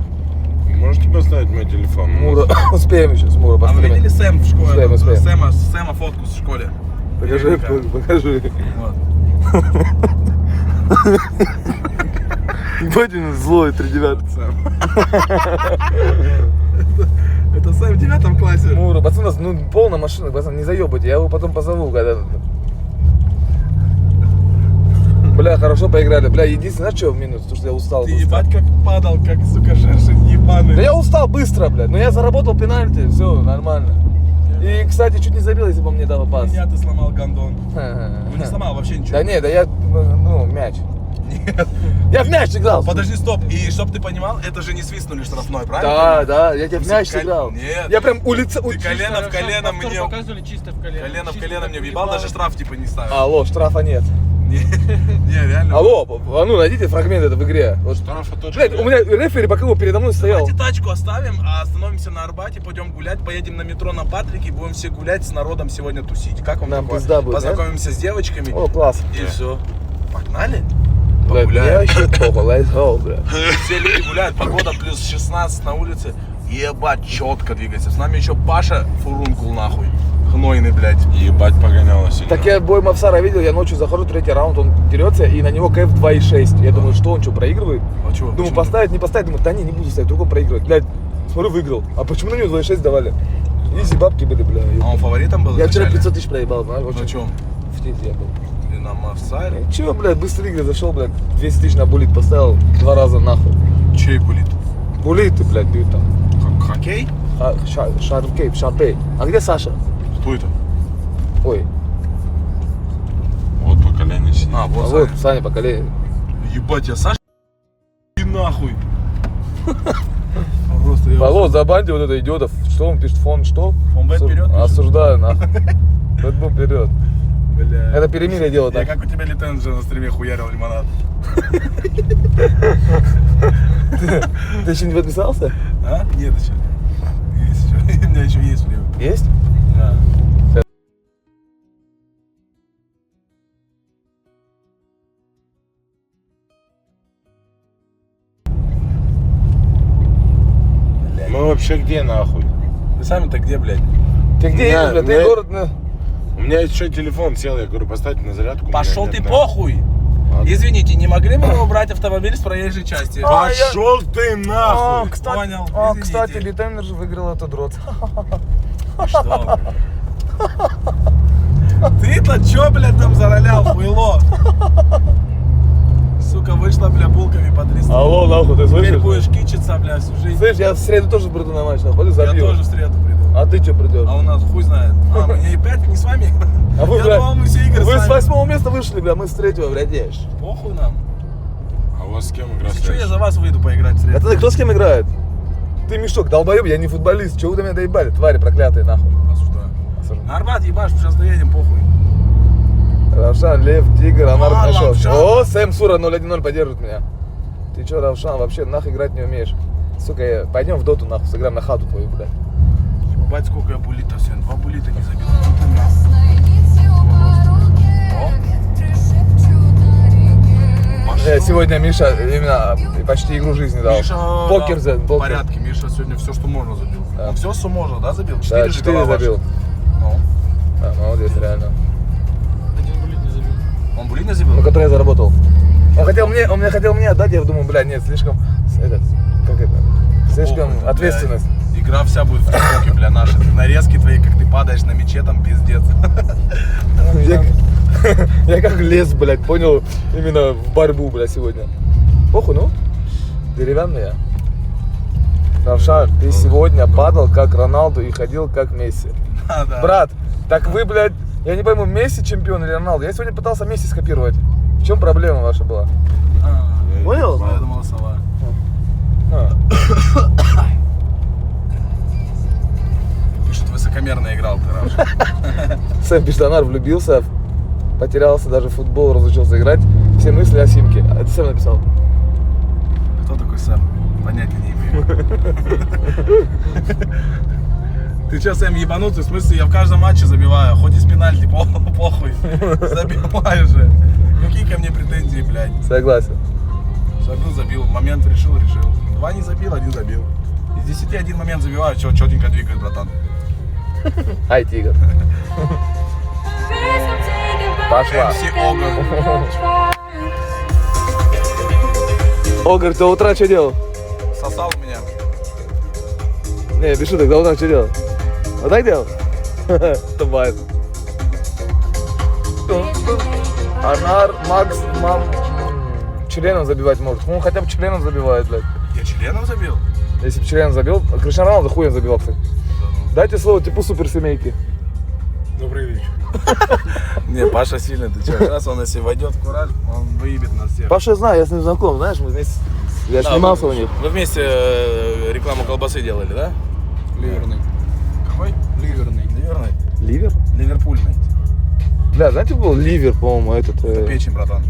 Можете поставить мой телефон? Мура, успеем еще с Мура А вы постримить. видели Сэм в школе? Успеем. Сэма фотку в школе. Покажи, покажи. Вот. Ебать, он злой, 3-9. Это Сэм в 9 классе. Мура, пацан, у нас полная машина, пацан, не заебайте, я его потом позову, когда... Бля, хорошо поиграли. Бля, единственное, знаешь, что минус? То, что я устал. Ты ебать как падал, как, сука, шершень ебаный. Да я устал быстро, блядь, но я заработал пенальти, все, нормально. И, кстати, чуть не забил, если бы он мне дал пас. Меня ты сломал Гандон. Ну не сломал вообще ничего. Да не, да я, ну, мяч. Нет. Я в мяч играл. Подожди, стоп. И чтоб ты понимал, это же не свистнули штрафной, правильно? Да, да, я тебе в мяч Кол- играл. Нет. Я прям улица... Ты колено в колено Повтор мне... показывали чисто в колено. Колено в Чисто колено так мне въебал, въебало. даже штраф типа не ставил. Алло, штрафа нет. Не, реально. Алло, а ну найдите фрагмент это в игре. Вот. Штрафа точно Блядь, у меня рефери пока его передо мной стоял. Давайте тачку оставим, а остановимся на Арбате, пойдем гулять, поедем на метро на Патрике и будем все гулять с народом сегодня тусить. Как вам Нам такое? пизда будет, Познакомимся с девочками О, класс. и все. Погнали? Блядь, я Погуляем. вообще похуй, let's go, блядь. Все люди гуляют, погода плюс 16 на улице. Ебать, четко двигается. С нами еще Паша Фурункул нахуй. Гнойный, блядь. Ебать погоняло сильно. Так я бой Мавсара видел, я ночью захожу, 3-й раунд, он дерется, и на него КФ 2,6. Я думаю, что он что, проигрывает? А чего? Думаю, Почему? поставить, не поставить, думаю, да не буду ставить, вдруг он проигрывает. Блядь, смотрю, выиграл. А почему на него 2,6 давали? Изи бабки были, бля. А он фаворитом был? Я вчера изначально? 500 тысяч проебал, знаешь, На очень чем? в тете я был. И на Мавсаре? Чего, блядь, быстрые игры зашел, блядь, 200 тысяч на булит поставил 2 раза нахуй. Чей булит? Булиты, блядь, бьют там. Хоккей? Шарпей. А где Саша? Кто это? Ой, Вот поколение сидит. А, а вот, вот Саня. Саня поколение. Ебать, я Саша и нахуй. Просто я... Волос, забаньте вот это идиотов. Что он пишет? Фон что? Фон Бэт вперед пишет? Осуждаю, нахуй. Бэтбум вперед. Бля. Это перемирие делает, Я так. как у тебя летен же на стриме хуярил лимонад. Ты еще не подписался? А? Нет еще. Есть еще. У меня еще есть время. Есть? Да. Мы вообще где нахуй? Вы сами-то где, блядь? Ты где Не, едешь, блядь? Ты не. город на... У меня еще телефон сел, я говорю, поставьте на зарядку. у меня Пошел нет, ты да. похуй. Ладно. Извините, не могли бы вы убрать автомобиль с проезжей части? Пошел ты А, нахуй! кстати, Понял, кстати, извините. Литенер же выиграл этот дрот. Что? Ты-то чё, блядь, там заролял, хуйло? Сука, вышла, бля, булками по 300. Алло, нахуй, ты Теперь слышишь? будешь кичиться, бля, всю жизнь. Слышь, я в среду тоже приду на матч, нахуй, Я забью. тоже в среду приду. А ты что придешь? А у нас хуй знает. А, мы не опять не с вами? А вы, Я блядь, думал, мы все игры вы с с вами. 8 места вышли, бля, мы с 3-го, блядь, ешь. Похуй нам. А у вас с кем играть? Что я за вас выйду поиграть в среду? Это кто с кем играет? Ты мешок, долбоеб, я не футболист. Чего вы до меня доебали, твари проклятые, нахуй? Осуждаю. На Арбат ебашь, сейчас доедем, похуй. Равшан, Лев, Тигр, Амар нашел. Равшан. О, Сэм Сура 0-1-0 поддерживает меня. Ты чё, Равшан, вообще нах играть не умеешь? Сука, пойдем в доту нахуй, сыграем на хату твою, блядь. Ебать, сколько я булитов сегодня. 2 булита не забил. Сегодня Миша именно почти игру жизни дал. Миша, Покер, да, в покер. порядке. Миша сегодня все, что можно забил. Да. Он все, что можно, да, забил? Да, 4 же 4 гола забил. ваших. Ну. Да, молодец, реально. Один булит не забил. Он булит не забил? Ну, который я заработал. Он мне хотел мне отдать, я думаю, блядь, нет, слишком, слишком Похуй, ответственность. блядь. Игра вся будет в тиктоке, бля, наши. Нарезки твои, как ты падаешь на мяче, там пиздец. Я как лез, блядь, понял, именно в борьбу, блядь, сегодня. Похуй, ну, деревянный я. Равшан, ты сегодня падал как Роналду и ходил как Месси. Да. Брат, так вы, блядь, я не пойму, Месси чемпион или Роналду? Я сегодня пытался Месси скопировать. В чем проблема ваша была? Понял? Я думал, сова. Пишет, высокомерно играл ты, Раша. Сэм Пиштанар влюбился, потерялся, даже в футбол разучился играть. Все мысли о Симке. А это Сэм написал. Кто такой Сэм? Понятия не имею. Ты что, Сэм, ебанутый? В смысле, я в каждом матче забиваю, хоть из пенальти, похуй. Забиваю же. Какие ко мне претензии, блядь? Согласен. Забил. Момент решил. 2 не забил, 1 забил. Из 10 1 момент забиваю, четенько двигает, братан. Ай, Тигр. Пошла. МС Огр. Огр, ты утра что делал? Сосал меня. Не, без шуток, до утра что делал? Вот так делал? Бывает. Анар, Макс, мам. Членом забивать может. Он хотя бы членом забивает, блядь. Я членом забил? Если бы член забил, Криштиану Роналду хуем забивал, кстати. Дайте слово типу суперсемейки. Добрый вечер. Не, Паша сильный, ты что? Сейчас он, если войдет в кураж, он выебет нас всех. Паша, я знаю, я с ним знаком, знаешь, мы вместе. Я снимался у них. Вы вместе рекламу колбасы делали, да? Ливерный. Какой? Ливерный. Ливерный? Ливер? Ливерпульный. Бля, знаете, был Ливер, по-моему, этот... Печень, братан.